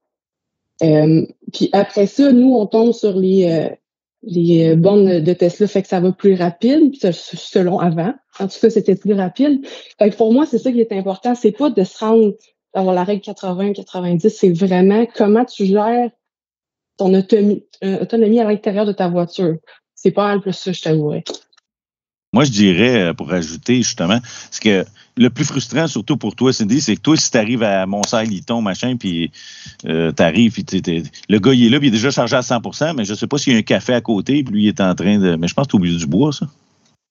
Puis après ça, nous, on tombe sur les bornes de Tesla, fait que ça va plus rapide, selon avant. En tout cas, c'était plus rapide. Fait que pour moi, c'est ça qui est important. C'est pas de se rendre d'avoir la règle 80-90, c'est vraiment comment tu gères ton autonomie à l'intérieur de ta voiture. C'est pas mal plus ça, je t'avouerais. Moi, je dirais, pour ajouter, justement, c'est que le plus frustrant, surtout pour toi, Cindy, c'est que toi, si tu arrives à Mont-Saint-Liton, machin, puis tu arrives, puis le gars, il est là, puis il est déjà chargé à 100%, mais je sais pas s'il y a un café à côté, puis lui, il est en train de... Mais je pense que tu as oublié du bois, ça.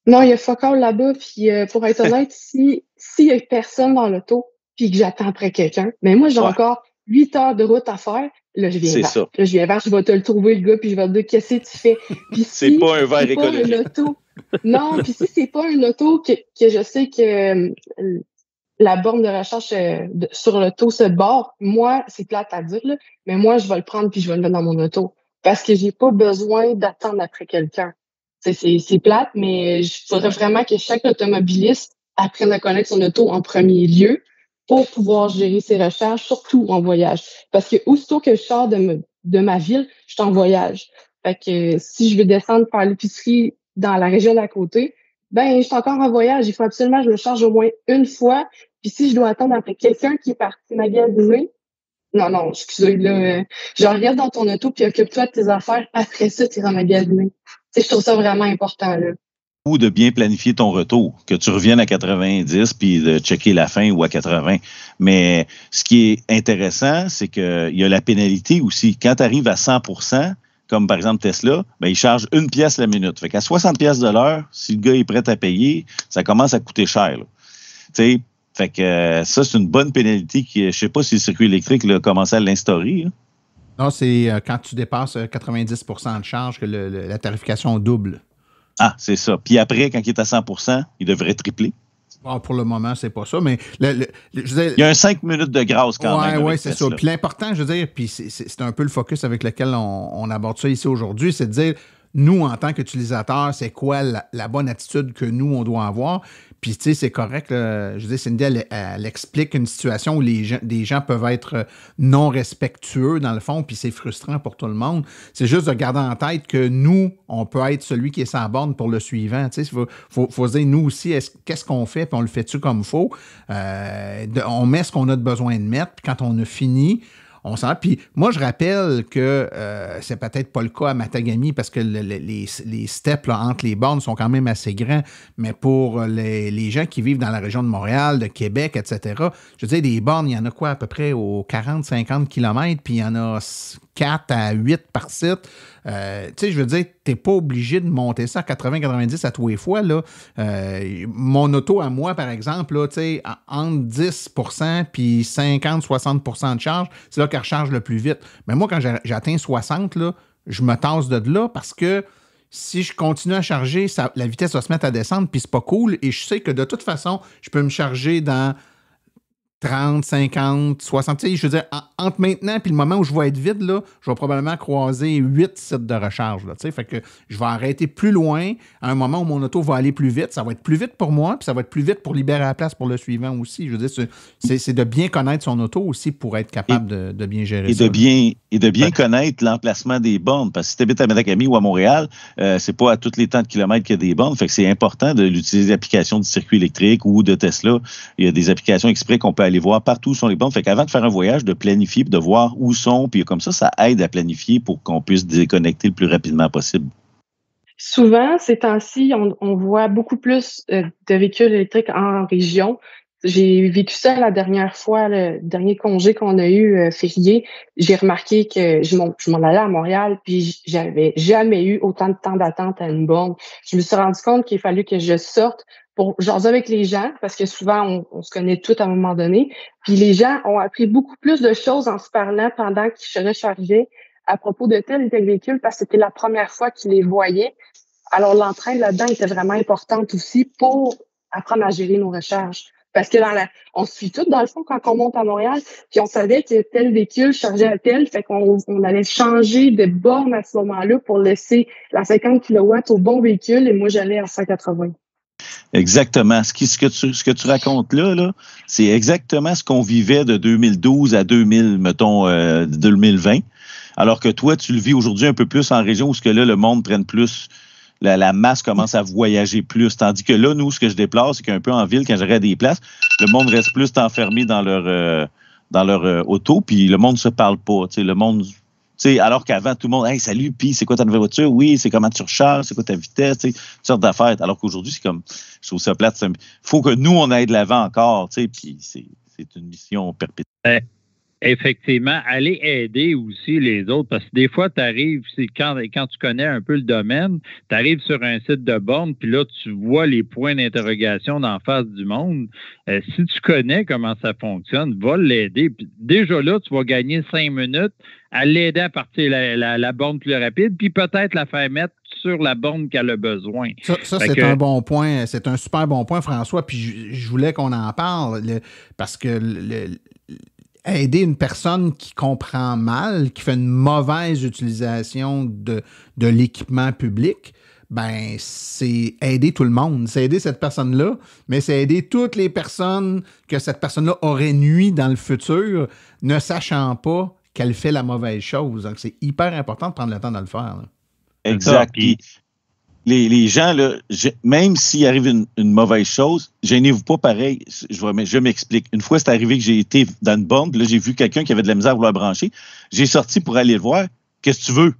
Non, il y a fuck all là-bas, puis pour être honnête, s'il y a personne dans l'auto, puis que j'attends après quelqu'un, mais moi, j'ai encore 8 heures de route à faire. Là, je viens vers. Là, je viens vers, je vais te le trouver, le gars, puis je vais te dire qu'est-ce que tu fais. Puis c'est pas un verre écologique. Non, puis si c'est pas une auto que je sais que la borne de recharge sur l'auto se barre, moi, c'est plate à dire, là, mais moi, je vais le prendre puis je vais le mettre dans mon auto. Parce que j'ai pas besoin d'attendre après quelqu'un. C'est plate, mais il faudrait vraiment que chaque automobiliste apprenne à connaître son auto en premier lieu pour pouvoir gérer ses recharges, surtout en voyage. Parce que aussitôt que je sors de ma ville, je suis en voyage. Fait que si je veux descendre faire l'épicerie dans la région d'à côté, ben je suis encore en voyage. Il faut absolument que je me charge au moins une fois. Puis si je dois attendre après quelqu'un qui est parti magasiner, non, excusez, là, genre reste dans ton auto puis occupe-toi de tes affaires. Après ça, tu iras magasiner. Je trouve ça vraiment important, là. ou de bien planifier ton retour, que tu reviennes à 90 puis de checker la fin ou à 80. Mais ce qui est intéressant, c'est qu'il y a la pénalité aussi. Quand tu arrives à 100%, comme par exemple Tesla, ben, il charge 1 pièce la minute. Fait qu'à 60 pièces de l'heure, si le gars est prêt à payer, ça commence à coûter cher. Tu sais, fait que ça, c'est une bonne pénalité qui, je sais pas si le circuit électrique a commencé à l'instaurer. Hein. Non, c'est quand tu dépasses 90% de charge que la tarification double. Ah, c'est ça. Puis après, quand il est à 100%, il devrait tripler. Ah, pour le moment, c'est pas ça, mais je veux dire, il y a un 5 minutes de grâce quand même. Oui, c'est ça. Puis l'important, je veux dire, puis c'est un peu le focus avec lequel on aborde ça ici aujourd'hui, c'est de dire, nous, en tant qu'utilisateurs, c'est quoi la bonne attitude que nous, on doit avoir. Puis, tu sais, c'est correct. Je veux dire, Cindy, elle explique une situation où des gens peuvent être non respectueux, dans le fond, puis c'est frustrant pour tout le monde. C'est juste de garder en tête que nous, on peut être celui qui est sans borne pour le suivant. Tu sais, faut se dire, nous aussi, qu'est-ce qu'on fait, puis on le fait-tu comme il faut? On met ce qu'on a de besoin de mettre, puis quand on a fini, on s'en va. Puis moi, je rappelle que c'est peut-être pas le cas à Matagami parce que les steps là, entre les bornes sont quand même assez grands. Mais pour les gens qui vivent dans la région de Montréal, de Québec, etc., je veux dire, des bornes, il y en a quoi à peu près aux 40-50 km, puis il y en a 4 à 8 par site. Tu sais, je veux dire, tu n'es pas obligé de monter ça à 80-90 à tous les fois. Là. Mon auto à moi, par exemple, là, tu sais, entre 10% puis 50-60% de charge, c'est là qu'elle recharge le plus vite. Mais moi, quand j'atteins 60, là, je me tasse de là parce que si je continue à charger, la vitesse va se mettre à descendre, puis c'est pas cool. Et je sais que de toute façon, je peux me charger dans 30, 50, 60, tu sais, je veux dire, entre maintenant et le moment où je vais être vide, là, je vais probablement croiser 8 sites de recharge, là, tu sais, fait que je vais arrêter plus loin à un moment où mon auto va aller plus vite, ça va être plus vite pour moi, puis ça va être plus vite pour libérer la place pour le suivant aussi. Je veux dire, c'est de bien connaître son auto aussi pour être capable de bien gérer ça. Et de bien connaître l'emplacement des bornes, parce que si tu habites à Matagami ou à Montréal, c'est pas à tous les temps de kilomètres qu'il y a des bornes, fait que c'est important de l'utiliser l'application du circuit électrique ou de Tesla. Il y a des applications exprès qu'on peut aller voir partout où sont les bornes. Fait qu'avant de faire un voyage, de planifier, de voir où sont, puis comme ça aide à planifier pour qu'on puisse déconnecter le plus rapidement possible. Souvent, ces temps-ci, on voit beaucoup plus de véhicules électriques en région. J'ai vécu ça la dernière fois, le dernier congé qu'on a eu férié. J'ai remarqué que je m'en allais à Montréal, puis j'avais jamais eu autant de temps d'attente à une borne. Je me suis rendu compte qu'il fallait que je sorte pour jaser avec les gens, parce que souvent, on se connaît tous à un moment donné. Puis les gens ont appris beaucoup plus de choses en se parlant pendant qu'ils se rechargeaient à propos de tel et tel véhicule, parce que c'était la première fois qu'ils les voyaient. Alors, l'entraide là-dedans était vraiment importante aussi pour apprendre à gérer nos recharges. Parce que on se suit tous, dans le fond, quand on monte à Montréal, puis on savait que tel véhicule chargeait à tel, fait qu'on allait changer de borne à ce moment-là pour laisser la 50 kW au bon véhicule, et moi, j'allais à 180. Exactement. Ce que tu racontes là, c'est exactement ce qu'on vivait de 2012 à 2020. Alors que toi, tu le vis aujourd'hui un peu plus en région où ce que là, le monde prenne plus, la masse commence à voyager plus. Tandis que là, nous, ce que je déplore, c'est qu'un peu en ville, quand j'arrête à des places, le monde reste plus enfermé dans leur auto, puis le monde ne se parle pas. Tu sais, le monde... T'sais, alors qu'avant, tout le monde, hey, salut, puis c'est quoi ta nouvelle voiture? Oui, c'est comment tu recharges, c'est quoi ta vitesse, toutes sortes d'affaires. Alors qu'aujourd'hui, c'est comme, je trouve ça plate. Il faut que nous, on aille de l'avant encore, puis c'est une mission perpétuelle. Effectivement, aller aider aussi les autres, parce que des fois, tu arrives, c'est quand tu connais un peu le domaine, tu arrives sur un site de borne, puis là, tu vois les points d'interrogation d'en face du monde. Si tu connais comment ça fonctionne, va l'aider. Puis déjà là, tu vas gagner 5 minutes à l'aider à partir la borne plus rapide, puis peut-être la faire mettre sur la borne qu'elle a besoin. Ça c'est un bon point. C'est un super bon point, François. Puis je voulais qu'on en parle, parce que aider une personne qui comprend mal, qui fait une mauvaise utilisation de l'équipement public, ben c'est aider tout le monde. C'est aider cette personne-là, mais c'est aider toutes les personnes que cette personne-là aurait nui dans le futur, ne sachant pas qu'elle fait la mauvaise chose. Donc, c'est hyper important de prendre le temps de le faire. Là. Exact. Les gens, là, même s'il arrive une mauvaise chose, gênez-vous pas pareil. Je m'explique. Une fois, c'est arrivé que j'ai été dans une borne, puis là, j'ai vu quelqu'un qui avait de la misère à vouloir brancher. J'ai sorti pour aller le voir. Qu'est-ce que tu veux?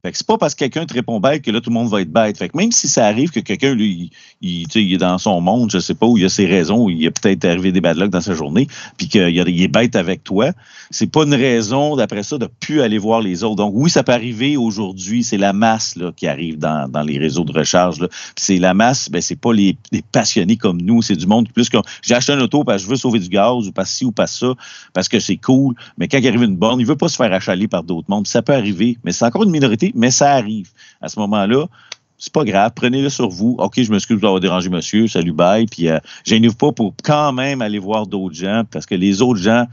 Fait que c'est pas parce que quelqu'un te répond bête que là, tout le monde va être bête. Fait que même si ça arrive que quelqu'un, lui, il est dans son monde, je sais pas, où il a ses raisons, où il a peut-être arrivé des bad luck dans sa journée, puis qu'il est bête avec toi, c'est pas une raison, d'après ça, de plus aller voir les autres. Donc oui, ça peut arriver aujourd'hui, c'est la masse là, qui arrive dans les réseaux de recharge. Là. Puis c'est la masse, ben c'est pas les passionnés comme nous, c'est du monde plus que j'ai acheté un auto parce que je veux sauver du gaz, ou parce ci ou pas ça, parce que c'est cool, mais quand il arrive une borne, il veut pas se faire achaler par d'autres mondes. Ça peut arriver, mais c'est encore une minorité, mais ça arrive. À ce moment-là, c'est pas grave, prenez-le sur vous. OK, je m'excuse d'avoir dérangé monsieur, salut, bye, puis gênez-vous pas pour quand même aller voir d'autres gens, parce que les autres gens,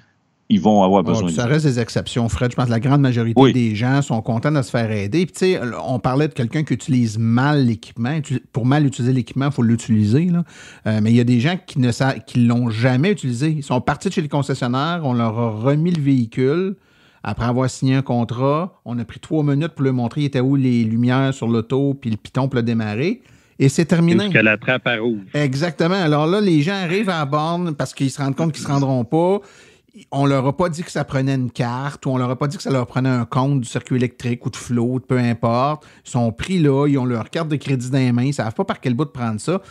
ils vont avoir besoin de ça reste des exceptions, Fred. Je pense que la grande majorité des gens sont contents de se faire aider. Puis, tu sais, on parlait de quelqu'un qui utilise mal l'équipement. Pour mal utiliser l'équipement, il faut l'utiliser. Là. Mais il y a des gens qui ne l'ont jamais utilisé. Ils sont partis de chez les concessionnaires, on leur a remis le véhicule. Après avoir signé un contrat, on a pris 3 minutes pour leur montrer étaient où les lumières sur l'auto, puis le piton pour le démarrer. Et c'est terminé. Jusqu'à la trappe à rouge. Exactement. Alors là, les gens arrivent à la borne parce qu'ils se rendent compte qu'ils ne se rendront pas. On leur a pas dit que ça prenait une carte ou on leur a pas dit que ça leur prenait un compte du circuit électrique ou de flotte, peu importe. Ils sont pris là, ils ont leur carte de crédit dans les mains, ils ne savent pas par quel bout de prendre ça.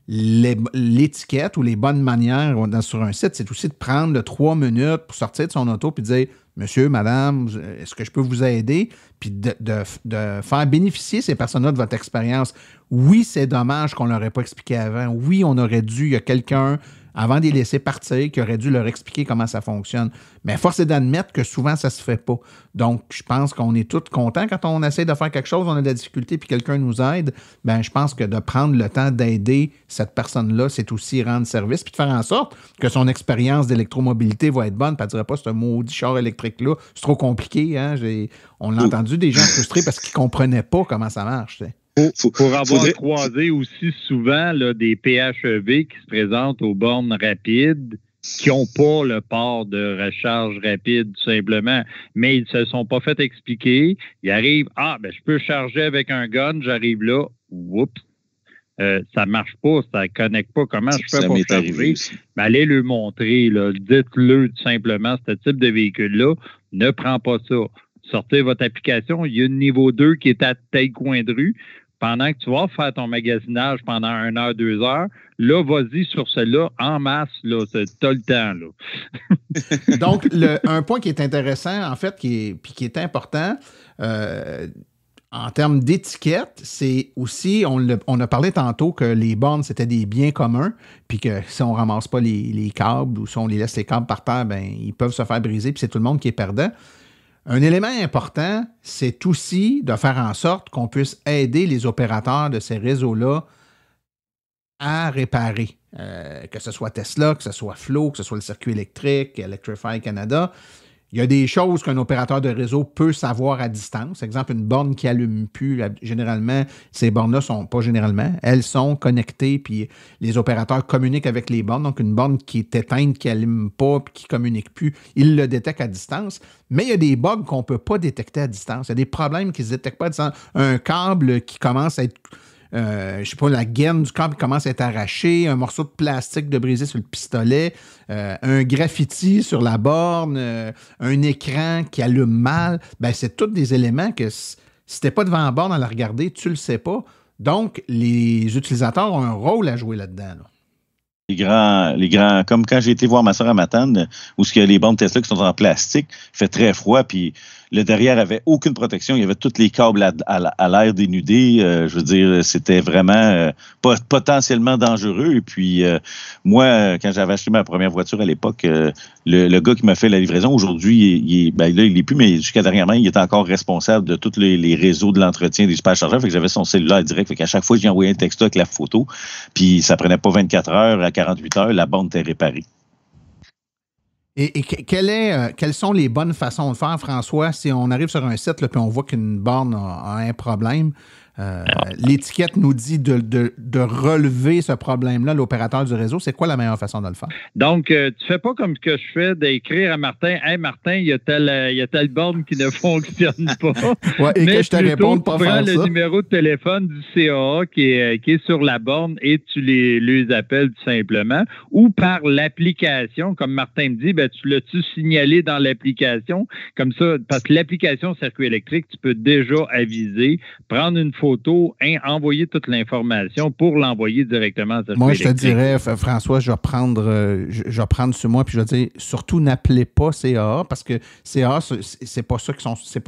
L'étiquette ou les bonnes manières sur un site, c'est aussi de prendre le 3 minutes pour sortir de son auto et dire « Monsieur, madame, est-ce que je peux vous aider? » Puis de faire bénéficier ces personnes-là de votre expérience. Oui, c'est dommage qu'on ne leur ait pas expliqué avant. Oui, on aurait dû, il y a quelqu'un, avant de les laisser partir, qui aurait dû leur expliquer comment ça fonctionne. Mais force est d'admettre que souvent, ça ne se fait pas. Donc, je pense qu'on est tous contents quand on essaie de faire quelque chose, on a de la difficulté, puis quelqu'un nous aide. Ben, je pense que de prendre le temps d'aider cette personne-là, c'est aussi rendre service, puis de faire en sorte que son expérience d'électromobilité va être bonne, puis elle ne dirait pas, c'est un maudit char électrique-là, c'est trop compliqué. Hein? On a entendu des gens frustrés parce qu'ils ne comprenaient pas comment ça marche. Pour avoir croisé aussi souvent là, des PHEV qui se présentent aux bornes rapides, qui n'ont pas le port de recharge rapide, tout simplement, mais ils ne se sont pas fait expliquer. Ils arrivent, je peux charger avec un gun, j'arrive là, oups, ça ne marche pas, ça ne connecte pas. Comment je fais pour charger? Ben, allez le montrer, là, dites-le tout simplement, ce type de véhicule-là ne prend pas ça. Sortez votre application, il y a une niveau 2 qui est à tel coin de rue. Pendant que tu vas faire ton magasinage pendant 1 heure, 2 heures, là, vas-y sur celle-là en masse, là, t'as le temps, là. Donc, un point qui est intéressant, en fait, qui est important, en termes d'étiquette, c'est aussi, on a parlé tantôt que les bornes, c'était des biens communs, puis que si on ne ramasse pas les câbles ou si on les laisse les câbles par terre, ben ils peuvent se faire briser, puis c'est tout le monde qui est perdant. Un élément important, c'est aussi de faire en sorte qu'on puisse aider les opérateurs de ces réseaux-là à réparer. Que ce soit Tesla, que ce soit Flow, que ce soit le circuit électrique, Electrify Canada. Il y a des choses qu'un opérateur de réseau peut savoir à distance. Exemple, une borne qui n'allume plus, généralement, ces bornes-là sont pas généralement, elles sont connectées, puis les opérateurs communiquent avec les bornes. Donc, une borne qui est éteinte, qui n'allume pas, puis qui ne communique plus, ils le détectent à distance. Mais il y a des bugs qu'on ne peut pas détecter à distance. Il y a des problèmes qui ne se détectent pas à distance. Un câble qui commence à être la gaine du câble commence à être arrachée, un morceau de plastique de brisé sur le pistolet, un graffiti sur la borne, un écran qui allume mal. Ben, c'est tous des éléments que si tu n'es pas devant la borne à la regarder, tu ne le sais pas. Donc, les utilisateurs ont un rôle à jouer là-dedans. Là. Les grands, comme quand j'ai été voir ma soeur à Matane, où il y a les bornes Tesla qui sont en plastique, il fait très froid, puis le derrière avait aucune protection, il y avait tous les câbles à l'air dénudés, je veux dire, c'était vraiment potentiellement dangereux. Et puis, moi, quand j'avais acheté ma première voiture à l'époque, le gars qui m'a fait la livraison, aujourd'hui, il est plus, mais jusqu'à dernièrement, il est encore responsable de tous les réseaux de l'entretien des superchargeurs, fait que j'avais son cellulaire direct, fait qu'à chaque fois, j'ai envoyé un texto avec la photo, puis ça prenait pas 24 heures, à 48 heures, la borne était réparée. Et quelles sont les bonnes façons de faire, François, si on arrive sur un site et on voit qu'une borne a un problème? l'étiquette nous dit de relever ce problème-là, l'opérateur du réseau, c'est quoi la meilleure façon de le faire? Donc, tu fais pas comme ce que je fais d'écrire à Martin, « Hey Martin, il y a telle borne qui ne fonctionne pas. » Ouais, et que je te réponde pas faire ça. Tu prends le numéro de téléphone du CAA qui est sur la borne et tu les appelles tout simplement. Ou par l'application, comme Martin me dit, ben, tu l'as-tu signalé dans l'application? Comme ça, parce que l'application circuit électrique, tu peux déjà aviser, prendre une photo, envoyer toute l'information pour l'envoyer directement à circuit Moi, électrique. Je te dirais, François, je vais prendre sur moi, puis je vais dire, surtout n'appelez pas CAA, parce que CAA, c'est pas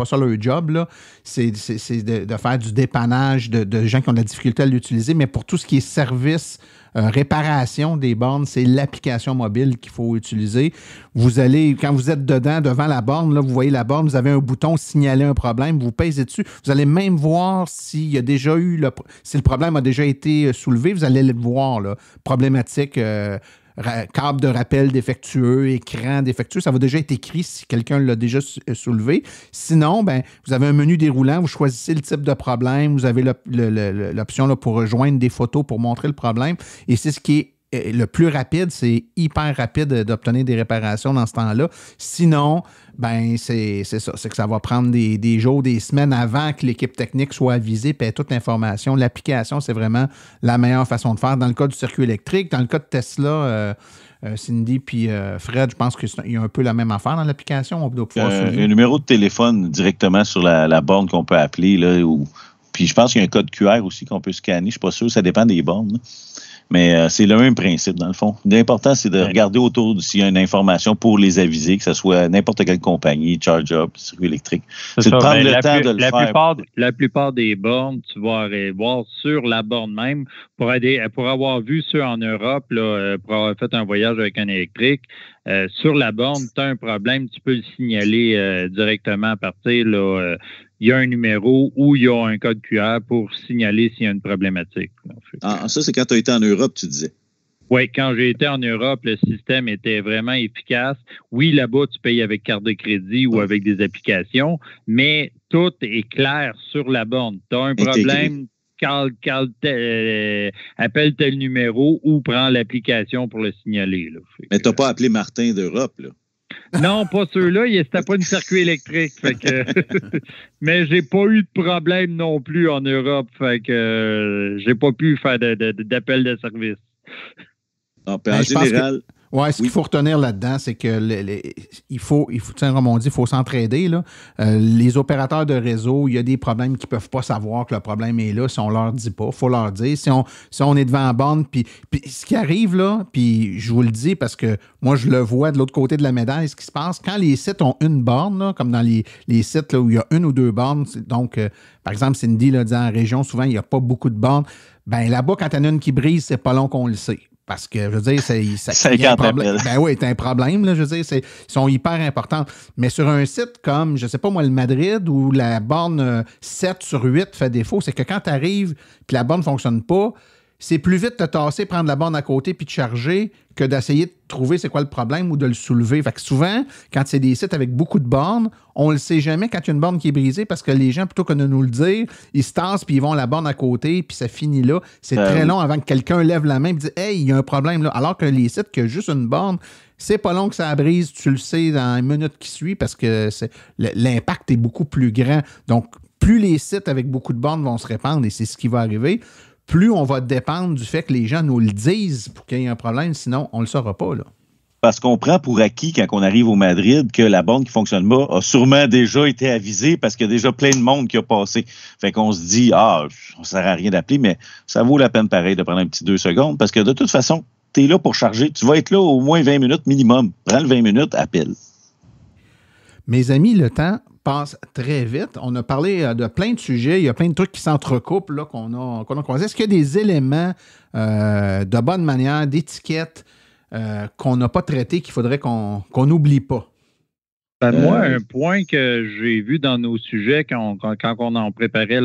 ça leur job, là. C'est de faire du dépannage de gens qui ont de la difficulté à l'utiliser, mais pour tout ce qui est service, réparation des bornes, c'est l'application mobile qu'il faut utiliser. Vous allez, quand vous êtes devant la borne, là, vous voyez la borne, vous avez un bouton signaler un problème, vous pèsez dessus. Vous allez même voir s'il y a déjà eu si le problème a déjà été soulevé, vous allez le voir, là. Problématique, câble de rappel défectueux, écran défectueux, ça va déjà être écrit si quelqu'un l'a déjà soulevé. Sinon, ben, vous avez un menu déroulant, vous choisissez le type de problème, vous avez l'option là, pour rejoindre des photos pour montrer le problème. Et c'est ce qui est le plus rapide, c'est hyper rapide d'obtenir des réparations dans ce temps-là. Sinon, ben c'est ça, c'est que ça va prendre des jours, des semaines avant que l'équipe technique soit avisée et ait toute l'information. L'application, c'est vraiment la meilleure façon de faire. Dans le cas du circuit électrique, dans le cas de Tesla, Cindy puis Fred, je pense qu'il y a un peu la même affaire dans l'application. On doit pouvoir un numéro de téléphone directement sur la borne qu'on peut appeler, là, puis je pense qu'il y a un code QR aussi qu'on peut scanner. Je ne suis pas sûr, ça dépend des bornes, là. Mais c'est le même principe, dans le fond. L'important, c'est de regarder autour s'il y a une information pour les aviser, que ce soit n'importe quelle compagnie, Charge-Up, circuit électrique. C'est de prendre le temps de le faire. La plupart des bornes, tu vas aller voir sur la borne même, pour avoir vu ceux en Europe, là, pour avoir fait un voyage avec un électrique, sur la borne, tu as un problème, tu peux le signaler directement à partir, là, il y a un numéro ou il y a un code QR pour signaler s'il y a une problématique. Ça, c'est quand tu as été en Europe, tu disais. Oui, quand j'ai été en Europe, le système était vraiment efficace. Oui, là-bas, tu payes avec carte de crédit ou avec des applications, mais tout est clair sur la borne. Tu as un problème, appelle tel numéro ou prends l'application pour le signaler. Là. Mais tu n'as pas appelé Martin d'Europe, là? Non, pas ceux-là. C'était pas une circuit électrique. Fait que mais j'ai pas eu de problème non plus en Europe. Fait que j'ai pas pu faire d'appel de service. En général... Ce qu'il faut retenir là-dedans, c'est que il faut comme on dit, il faut s'entraider. Là. Les opérateurs de réseau, il y a des problèmes qu'ils ne peuvent pas savoir que le problème est là si on ne leur dit pas. Il faut leur dire. Si on est devant la borne, puis ce qui arrive là, puis je vous le dis parce que moi, je le vois de l'autre côté de la médaille, ce qui se passe, quand les sites ont une borne, là, comme dans les sites là, où il y a une ou deux bornes, donc, par exemple, Cindy l'a dit en région, souvent, il n'y a pas beaucoup de bornes. Ben là-bas, quand il y en a une qui brise, c'est pas long qu'on le sait. Parce que, je veux dire, il y a un problème. Ben oui, c'est un problème, là, je veux dire, ils sont hyper importants. Mais sur un site comme, je sais pas moi, le Madrid, où la borne 7 sur 8 fait défaut, c'est que quand tu arrives et la borne ne fonctionne pas, c'est plus vite de te tasser, prendre la borne à côté puis de charger que d'essayer de trouver c'est quoi le problème ou de le soulever. Fait que souvent, quand c'est des sites avec beaucoup de bornes, on le sait jamais quand il y a une borne qui est brisée parce que les gens, plutôt que de nous le dire, ils se tassent puis ils vont à la borne à côté puis ça finit là. C'est très long avant que quelqu'un lève la main et dise « Hey, il y a un problème là ». Alors que les sites qui ont juste une borne, c'est pas long que ça brise, tu le sais dans une minute qui suit parce que l'impact est beaucoup plus grand. Donc, plus les sites avec beaucoup de bornes vont se répandre et c'est ce qui va arriver, plus on va dépendre du fait que les gens nous le disent pour qu'il y ait un problème, sinon on ne le saura pas, là. Parce qu'on prend pour acquis, quand on arrive au Madrid, que la borne qui ne fonctionne pas a sûrement déjà été avisée parce qu'il y a déjà plein de monde qui a passé. Fait qu'on se dit, ça ne sert à rien d'appeler, mais ça vaut la peine pareil de prendre un petit 2 secondes parce que de toute façon, tu es là pour charger. Tu vas être là au moins 20 minutes minimum. Prends le 20 minutes, appelle. Mes amis, le temps passe très vite. On a parlé de plein de sujets. Il y a plein de trucs qui s'entrecoupent là, qu'on a croisés. Est-ce qu'il y a des éléments de bonne manière, d'étiquette qu'on n'a pas traités, qu'il faudrait qu'on n'oublie pas? Moi, un point que j'ai vu dans nos sujets quand on en préparait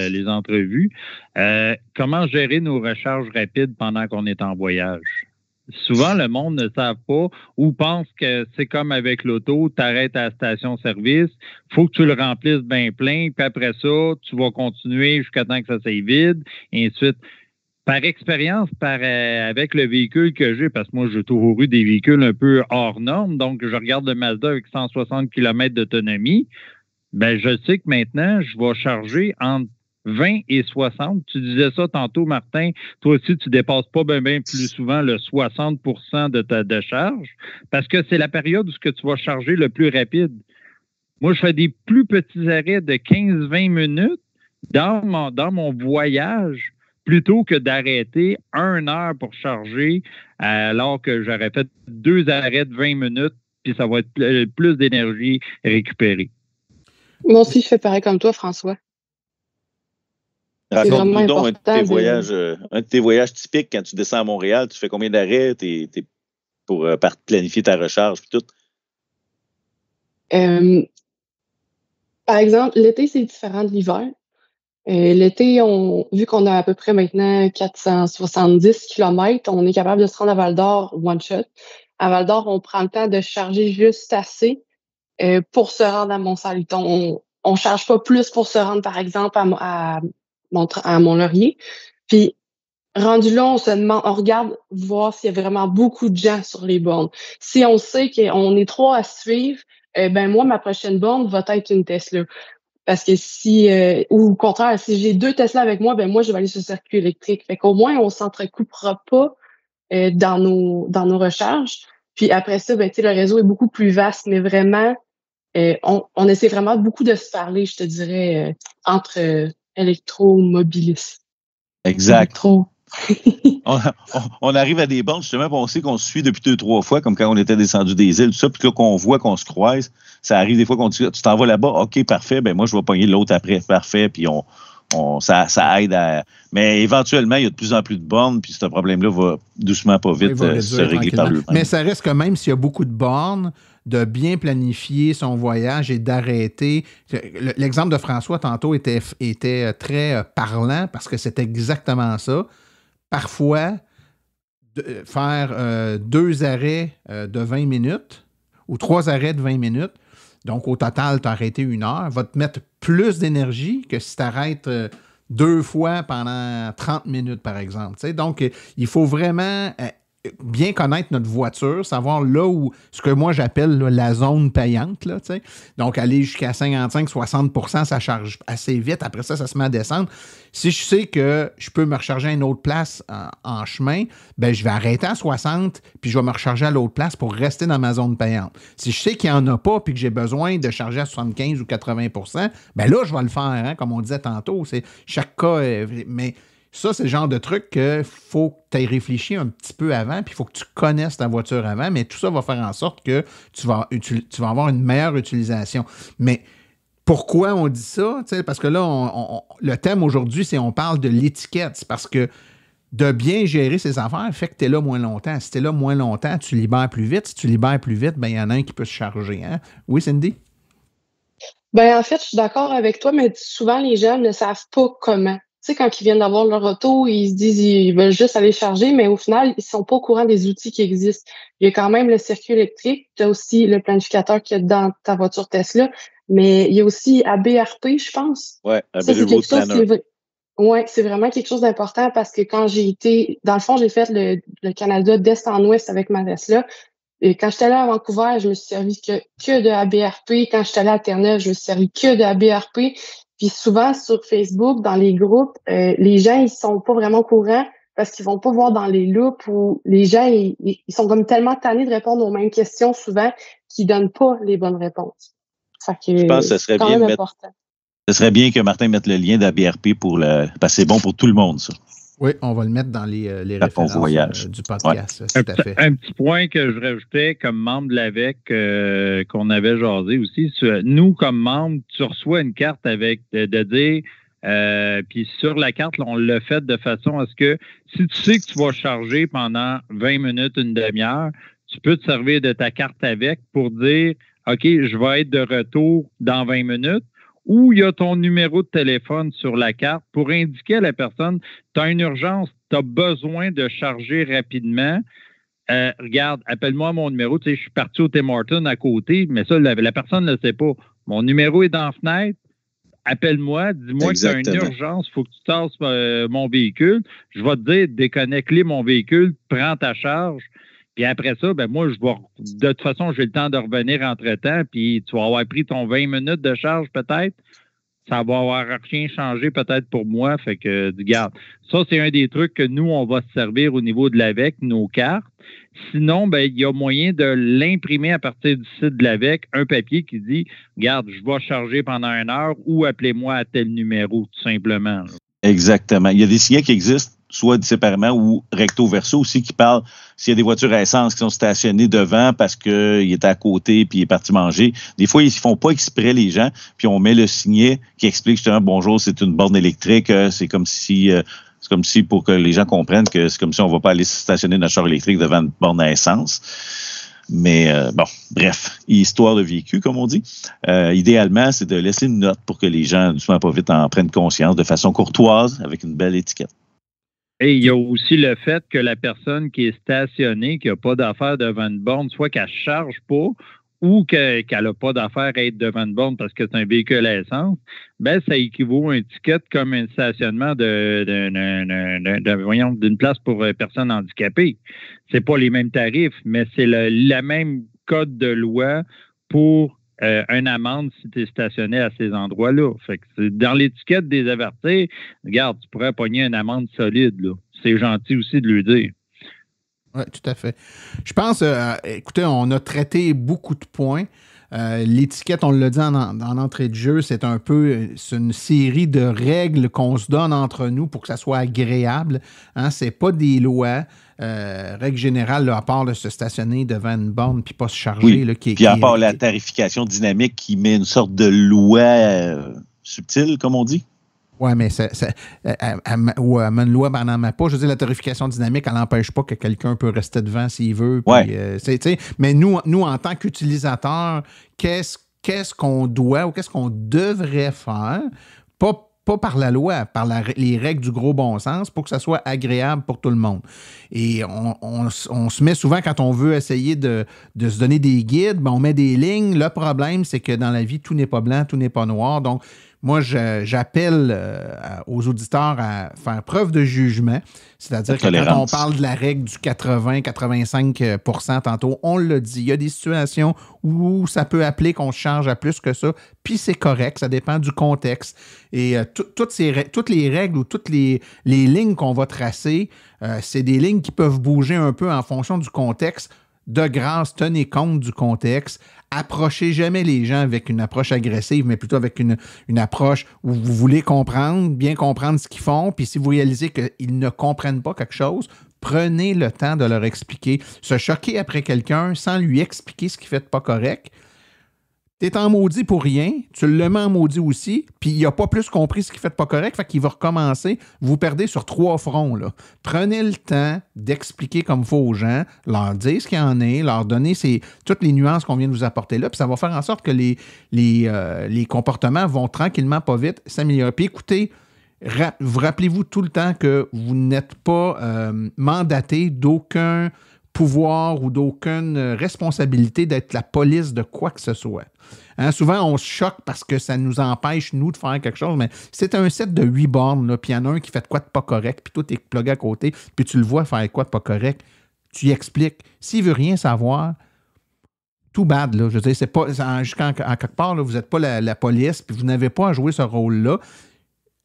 les entrevues, comment gérer nos recharges rapides pendant qu'on est en voyage? souvent, le monde ne savent pas ou pense que c'est comme avec l'auto, tu arrêtes à la station-service, il faut que tu le remplisses bien plein, puis après ça, tu vas continuer jusqu'à temps que ça s'aille vide, et ainsi de suite. Par expérience, avec le véhicule que j'ai, parce que moi, j'ai toujours eu des véhicules un peu hors normes, donc je regarde le Mazda avec 160 km d'autonomie, ben je sais que maintenant, je vais charger entre 20 et 60. Tu disais ça tantôt, Martin. Toi aussi, tu ne dépasses pas bien plus souvent le 60 de ta décharge parce que c'est la période où tu vas charger le plus rapide. Moi, je fais des plus petits arrêts de 15-20 minutes dans mon voyage plutôt que d'arrêter 1 heure pour charger alors que j'aurais fait 2 arrêts de 20 minutes puis ça va être plus d'énergie récupérée. Moi aussi, je fais pareil comme toi, François. Raconte-nous donc un de tes voyages typiques quand tu descends à Montréal. Tu fais combien d'arrêts pour planifier ta recharge et tout? Par exemple, l'été, c'est différent de l'hiver. L'été, vu qu'on a à peu près maintenant 470 km, on est capable de se rendre à Val-d'Or one shot. À Val-d'Or, on prend le temps de charger juste assez pour se rendre à Mont-Saint-Luton. On charge pas plus pour se rendre, par exemple, à Mont-Laurier. Puis, rendu là, on regarde voir s'il y a vraiment beaucoup de gens sur les bornes. Si on sait qu'on est 3 à suivre, moi, ma prochaine borne va être une Tesla. Parce que ou au contraire, si j'ai 2 Tesla avec moi, moi, je vais aller sur le circuit électrique. Fait qu'au moins, on s'entrecoupera pas dans nos recharges. Puis après ça, le réseau est beaucoup plus vaste, mais vraiment, on essaie vraiment beaucoup de se parler, je te dirais, entre électromobilistes. Exact. On arrive à des bornes, justement, on sait qu'on se suit depuis 2-3 fois, comme quand on était descendu des îles, tout ça, puis là, qu'on voit qu'on se croise, ça arrive des fois qu'on dit, tu t'en vas là-bas, OK, parfait, moi, je vais pogner l'autre après, parfait, puis ça aide à... Mais éventuellement, il y a de plus en plus de bornes, puis ce problème-là va doucement, pas vite, se régler par lui-même. Mais ça reste que même s'il y a beaucoup de bornes, de bien planifier son voyage et d'arrêter. L'exemple de François tantôt était très parlant parce que c'est exactement ça. Parfois, faire 2 arrêts de 20 minutes ou 3 arrêts de 20 minutes, donc au total, tu as arrêté 1 heure, va te mettre plus d'énergie que si tu arrêtes 2 fois pendant 30 minutes, par exemple. T'sais. Donc, il faut vraiment bien connaître notre voiture, savoir là où, ce que moi j'appelle là, la zone payante. Là, donc, aller jusqu'à 55-60%, ça charge assez vite. Après ça, ça se met à descendre. Si je sais que je peux me recharger à une autre place en chemin, je vais arrêter à 60 puis je vais me recharger à l'autre place pour rester dans ma zone payante. Si je sais qu'il n'y en a pas puis que j'ai besoin de charger à 75 ou 80%, là, je vais le faire, hein, comme on disait tantôt. C'est chaque cas, mais ça, c'est le genre de truc qu'il faut que tu aies réfléchi un petit peu avant, puis il faut que tu connaisses ta voiture avant, mais tout ça va faire en sorte que tu vas avoir une meilleure utilisation. Mais pourquoi on dit ça? Parce que là, le thème aujourd'hui, c'est on parle de l'étiquette. C'est parce que de bien gérer ses affaires fait que tu es là moins longtemps. Si tu es là moins longtemps, tu libères plus vite. Si tu libères plus vite, il y en a un qui peut se charger. Hein? Oui, Cindy? En fait, je suis d'accord avec toi, mais souvent, les gens ne savent pas comment. Tu sais, quand ils viennent d'avoir leur auto, ils se disent qu'ils veulent juste aller charger, mais au final, ils ne sont pas au courant des outils qui existent. Il y a quand même le circuit électrique, tu as aussi le planificateur qu'il y a dans ta voiture Tesla, mais il y a aussi ABRP, je pense. Oui, Ability Route Planner. Oui, c'est vraiment quelque chose d'important parce que quand j'ai été... Dans le fond, j'ai fait le Canada d'est en ouest avec ma Tesla. Et quand j'étais allée à Vancouver, je me suis servi que de ABRP. Quand j'étais allée à Terre-Neuve, je me suis servi que de ABRP. Puis souvent, sur Facebook, dans les groupes, les gens, ils sont pas vraiment au courant parce qu'ils vont pas voir dans les loupes où les gens, ils sont comme tellement tannés de répondre aux mêmes questions souvent qu'ils donnent pas les bonnes réponses. Fait que je pense que ce serait quand bien même important. Ce serait bien que Martin mette le lien d'ABRP parce que c'est bon pour tout le monde, ça. Oui, on va le mettre dans les références du podcast. Ouais. Tout à fait. Un petit point que je rajoutais comme membre de l'AVEC qu'on avait jasé aussi. Nous, comme membres, tu reçois une carte avec de dire, puis sur la carte, on l'a fait de façon à ce que si tu sais que tu vas charger pendant 20 minutes, une demi-heure, tu peux te servir de ta carte AVEC pour dire, OK, je vais être de retour dans 20 minutes. Ou il y a ton numéro de téléphone sur la carte pour indiquer à la personne, tu as une urgence, tu as besoin de charger rapidement, regarde, appelle-moi mon numéro. Tu sais, je suis parti au Tim Hortons à côté, mais ça, la personne ne le sait pas. Mon numéro est dans la fenêtre. Appelle-moi, dis-moi que tu as une urgence, il faut que tu tasses mon véhicule. Je vais te dire, déconnecte-les mon véhicule, prends ta charge. Puis après ça, ben moi, de toute façon, j'ai le temps de revenir entre-temps, puis tu vas avoir pris ton 20 minutes de charge peut-être. Ça va avoir rien changé peut-être pour moi. Fait que, regarde, ça, c'est un des trucs que nous, on va se servir au niveau de l'AVEC, nos cartes. Sinon, ben, il y a moyen de l'imprimer à partir du site de l'AVEC, un papier qui dit, regarde, je vais charger pendant 1 heure ou appelez-moi à tel numéro, tout simplement. Là. Exactement. Il y a des signets qui existent, soit séparément ou recto verso aussi, qui parlent s'il y a des voitures à essence qui sont stationnées devant parce qu'il est à côté puis il est parti manger. Des fois, ils font pas exprès, les gens, puis on met le signet qui explique justement, bonjour, c'est une borne électrique, c'est comme si pour que les gens comprennent que c'est comme si on va pas aller stationner notre char électrique devant une borne à essence. Mais bon, bref, histoire de véhicule, comme on dit. Idéalement, c'est de laisser une note pour que les gens, doucement pas vite, en prennent conscience de façon courtoise avec une belle étiquette. Et il y a aussi le fait que la personne qui est stationnée, qui n'a pas d'affaire devant une borne, soit qu'elle ne charge pas ou qu'elle n'a pas d'affaire à être devant une borne parce que c'est un véhicule à essence, ben ça équivaut à un ticket comme un stationnement d'une place pour personnes handicapées. C'est pas les mêmes tarifs, mais c'est la même code de loi pour une amende si tu es stationné à ces endroits-là. Fait que c'est dans l'étiquette des avertis, regarde, tu pourrais pogner une amende solide, là. C'est gentil aussi de lui dire. Oui, tout à fait. Je pense, écoutez, on a traité beaucoup de points. L'étiquette, on l'a dit en entrée de jeu, c'est une série de règles qu'on se donne entre nous pour que ça soit agréable. Hein? C'est pas des lois. Règle générale, là, à part de se stationner devant une borne puis pas se charger. Oui. Là, puis à part la tarification dynamique qui met une sorte de loi subtile, comme on dit. Oui, mais une loi n'en met pas. Je veux dire, la tarification dynamique, elle n'empêche pas que quelqu'un peut rester devant s'il veut. Puis, mais nous, en tant qu'utilisateurs, qu'est-ce qu'on doit ou qu'est-ce qu'on devrait faire? Pas par la loi, par les règles du gros bon sens pour que ça soit agréable pour tout le monde. Et on se met souvent, quand on veut essayer de se donner des guides, ben on met des lignes. Le problème, c'est que dans la vie, tout n'est pas blanc, tout n'est pas noir. Donc, moi, j'appelle aux auditeurs à faire preuve de jugement. C'est-à-dire que quand on parle de la règle du 80-85% tantôt, on l'a dit, il y a des situations où ça peut appeler qu'on se charge à plus que ça, puis c'est correct, ça dépend du contexte. Et toutes les règles ou toutes les lignes qu'on va tracer, c'est des lignes qui peuvent bouger un peu en fonction du contexte. De grâce, tenez compte du contexte. Approchez jamais les gens avec une approche agressive, mais plutôt avec une approche où vous voulez bien comprendre ce qu'ils font. Puis si vous réalisez qu'ils ne comprennent pas quelque chose, prenez le temps de leur expliquer. Se choquer après quelqu'un sans lui expliquer ce qu'il fait de pas correct, t'es en maudit pour rien, tu le mets en maudit aussi, puis il n'a pas plus compris ce qu'il fait de pas correct, fait qu'il va recommencer. Vous perdez sur 3 fronts, là. Prenez le temps d'expliquer comme il faut aux gens, leur dire ce qu'il y en est, leur donner toutes les nuances qu'on vient de vous apporter là, puis ça va faire en sorte que les comportements vont tranquillement, pas vite, s'améliorer. Puis écoutez, rappelez-vous tout le temps que vous n'êtes pas mandaté d'aucun pouvoir ou d'aucune responsabilité d'être la police de quoi que ce soit. Hein, souvent, on se choque parce que ça nous empêche, nous, de faire quelque chose, mais c'est un set de 8 bornes, puis il y en a un qui fait de quoi de pas correct, puis toi, t'es plugué à côté, puis tu le vois faire quoi de pas correct, tu y expliques. S'il veut rien savoir, tout bad, là. Je veux dire, c'est pas, jusqu'en quelque part, là, vous n'êtes pas la police, puis vous n'avez pas à jouer ce rôle-là.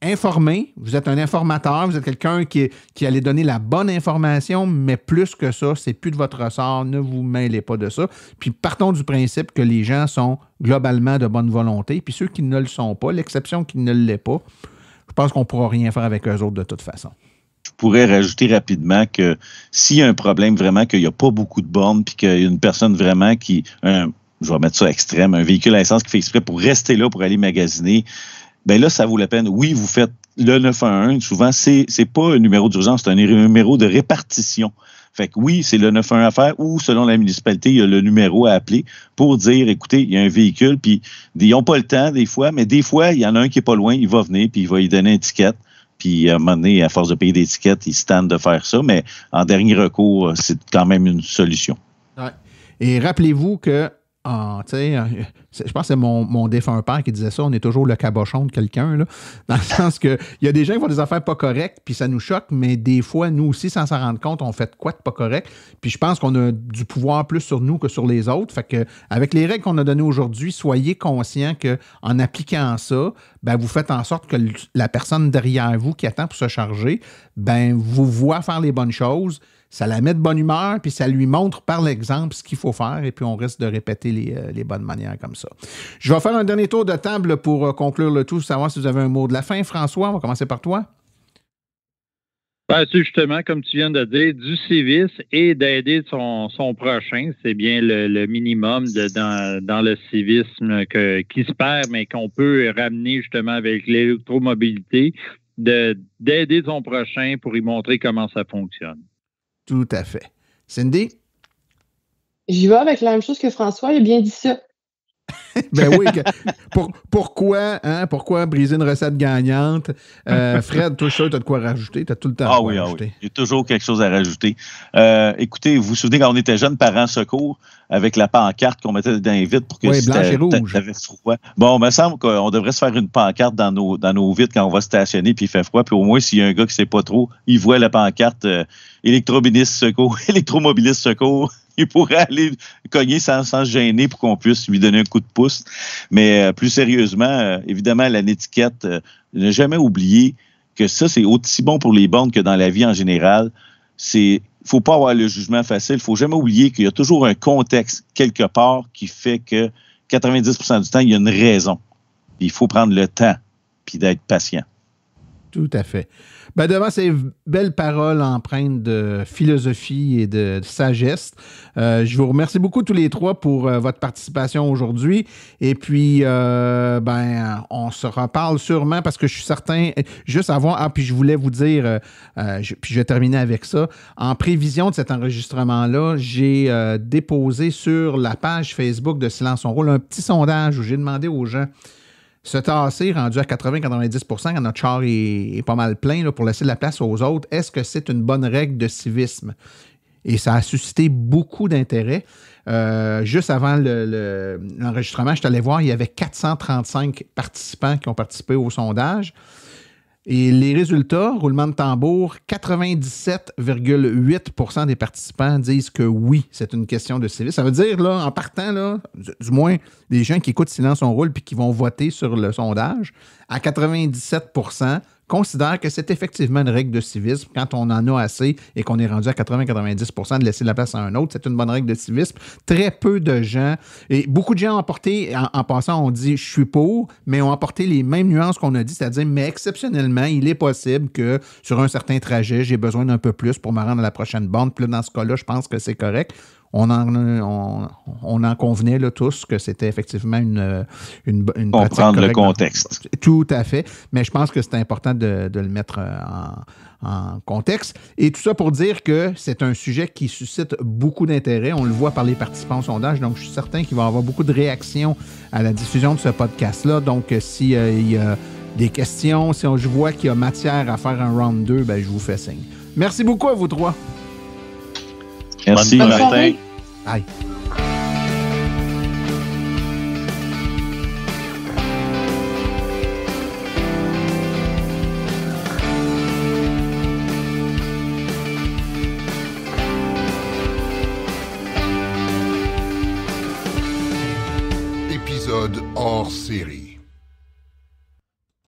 Informez, vous êtes un informateur, vous êtes quelqu'un qui allait donner la bonne information, mais plus que ça, c'est plus de votre ressort, ne vous mêlez pas de ça. Puis partons du principe que les gens sont globalement de bonne volonté, puis ceux qui ne le sont pas, l'exception qui ne l'est pas, je pense qu'on ne pourra rien faire avec eux autres de toute façon. Je pourrais rajouter rapidement que s'il y a un problème vraiment, qu'il n'y a pas beaucoup de bornes, puis qu'il y a une personne vraiment je vais mettre ça extrême, un véhicule à essence qui fait exprès pour rester là, pour aller magasiner, bien là, ça vaut la peine. Oui, vous faites le 911. Souvent, c'est pas un numéro d'urgence, c'est un numéro de répartition. Fait que oui, c'est le 911 à faire ou selon la municipalité, il y a le numéro à appeler pour dire, écoutez, il y a un véhicule, puis ils n'ont pas le temps des fois, mais des fois, il y en a un qui est pas loin, il va venir, puis il va y donner une étiquette. Puis à un moment donné, à force de payer des tickets, ils se tentent de faire ça. Mais en dernier recours, c'est quand même une solution. Ouais. Et rappelez-vous que je pense que c'est mon défunt père qui disait ça, on est toujours le cabochon de quelqu'un, là, dans le sens que il y a des gens qui font des affaires pas correctes, puis ça nous choque, mais des fois, nous aussi, sans s'en rendre compte, on fait de quoi de pas correct, puis je pense qu'on a du pouvoir plus sur nous que sur les autres, fait que avec les règles qu'on a données aujourd'hui, soyez conscients qu'en appliquant ça, ben, vous faites en sorte que la personne derrière vous qui attend pour se charger, ben, vous voit faire les bonnes choses, ça la met de bonne humeur, puis ça lui montre par l'exemple ce qu'il faut faire, et puis on risque de répéter les bonnes manières comme ça. Je vais faire un dernier tour de table pour conclure le tout, savoir si vous avez un mot de la fin. François, on va commencer par toi. Ben, c'est justement, comme tu viens de dire, du civisme et d'aider son prochain. C'est bien le minimum dans le civisme qui se perd, mais qu'on peut ramener justement avec l'électromobilité, d'aider son prochain pour lui montrer comment ça fonctionne. Tout à fait. Cindy? J'y vais avec la même chose que François, il a bien dit ça. Ben oui. Pourquoi briser une recette gagnante? Fred, toi, tu as de quoi rajouter? Tu as tout le temps à rajouter. Oui. Il y a toujours quelque chose à rajouter. Écoutez, vous vous souvenez quand on était jeunes, parents secours, avec la pancarte qu'on mettait dans les vitres pour que si blanche et rouge. T'avais froid. Bon, il me semble qu'on devrait se faire une pancarte dans nos vitres quand on va stationner puis il fait froid. Puis au moins, s'il y a un gars qui ne sait pas trop, il voit la pancarte électromobiliste secours. Il pourrait aller cogner sans se gêner pour qu'on puisse lui donner un coup de pouce. Mais plus sérieusement, évidemment, l'étiquette, ne jamais oublier que ça, c'est aussi bon pour les bornes que dans la vie en général. Il ne faut pas avoir le jugement facile. Il ne faut jamais oublier qu'il y a toujours un contexte quelque part qui fait que 90% du temps, il y a une raison. Il faut prendre le temps puis d'être patient. Tout à fait. Ben, devant ces belles paroles empreintes de philosophie et de sagesse, je vous remercie beaucoup tous les trois pour votre participation aujourd'hui. Et puis, on se reparle sûrement parce que je suis certain, juste avant, puis je voulais vous dire, puis je vais terminer avec ça. En prévision de cet enregistrement-là, j'ai déposé sur la page Facebook de Silence on roule un petit sondage où j'ai demandé aux gens se tasser, rendu à 80-90 % quand notre char est pas mal plein là, pour laisser de la place aux autres, est-ce que c'est une bonne règle de civisme? Et ça a suscité beaucoup d'intérêt. Juste avant l'enregistrement, je suis allé voir, il y avait 435 participants qui ont participé au sondage. Et les résultats, roulement de tambour, 97,8 % des participants disent que oui, c'est une question de civisme. Ça veut dire, là, en partant, là, du moins, les gens qui écoutent Silence on roule puis qui vont voter sur le sondage, à 97 % considèrent que c'est effectivement une règle de civisme. Quand on en a assez et qu'on est rendu à 80-90 % de laisser la place à un autre, c'est une bonne règle de civisme. Très peu de gens, et beaucoup de gens ont apporté, en passant, on dit « je suis pour », mais ont apporté les mêmes nuances qu'on a dit, c'est-à-dire « mais exceptionnellement, il est possible que sur un certain trajet, j'ai besoin d'un peu plus pour me rendre à la prochaine borne. » Puis là, dans ce cas-là, je pense que c'est correct. On en convenait là, tous que c'était effectivement une comprendre le contexte. Tout à fait. Mais je pense que c'est important de le mettre en contexte. Et tout ça pour dire que c'est un sujet qui suscite beaucoup d'intérêt. On le voit par les participants au sondage. Donc, je suis certain qu'il va y avoir beaucoup de réactions à la diffusion de ce podcast-là. Donc, s'il y a des questions, si je vois qu'il y a matière à faire un round 2, ben, je vous fais signe. Merci beaucoup à vous trois. Merci, Martin. Aïe. Épisode hors série.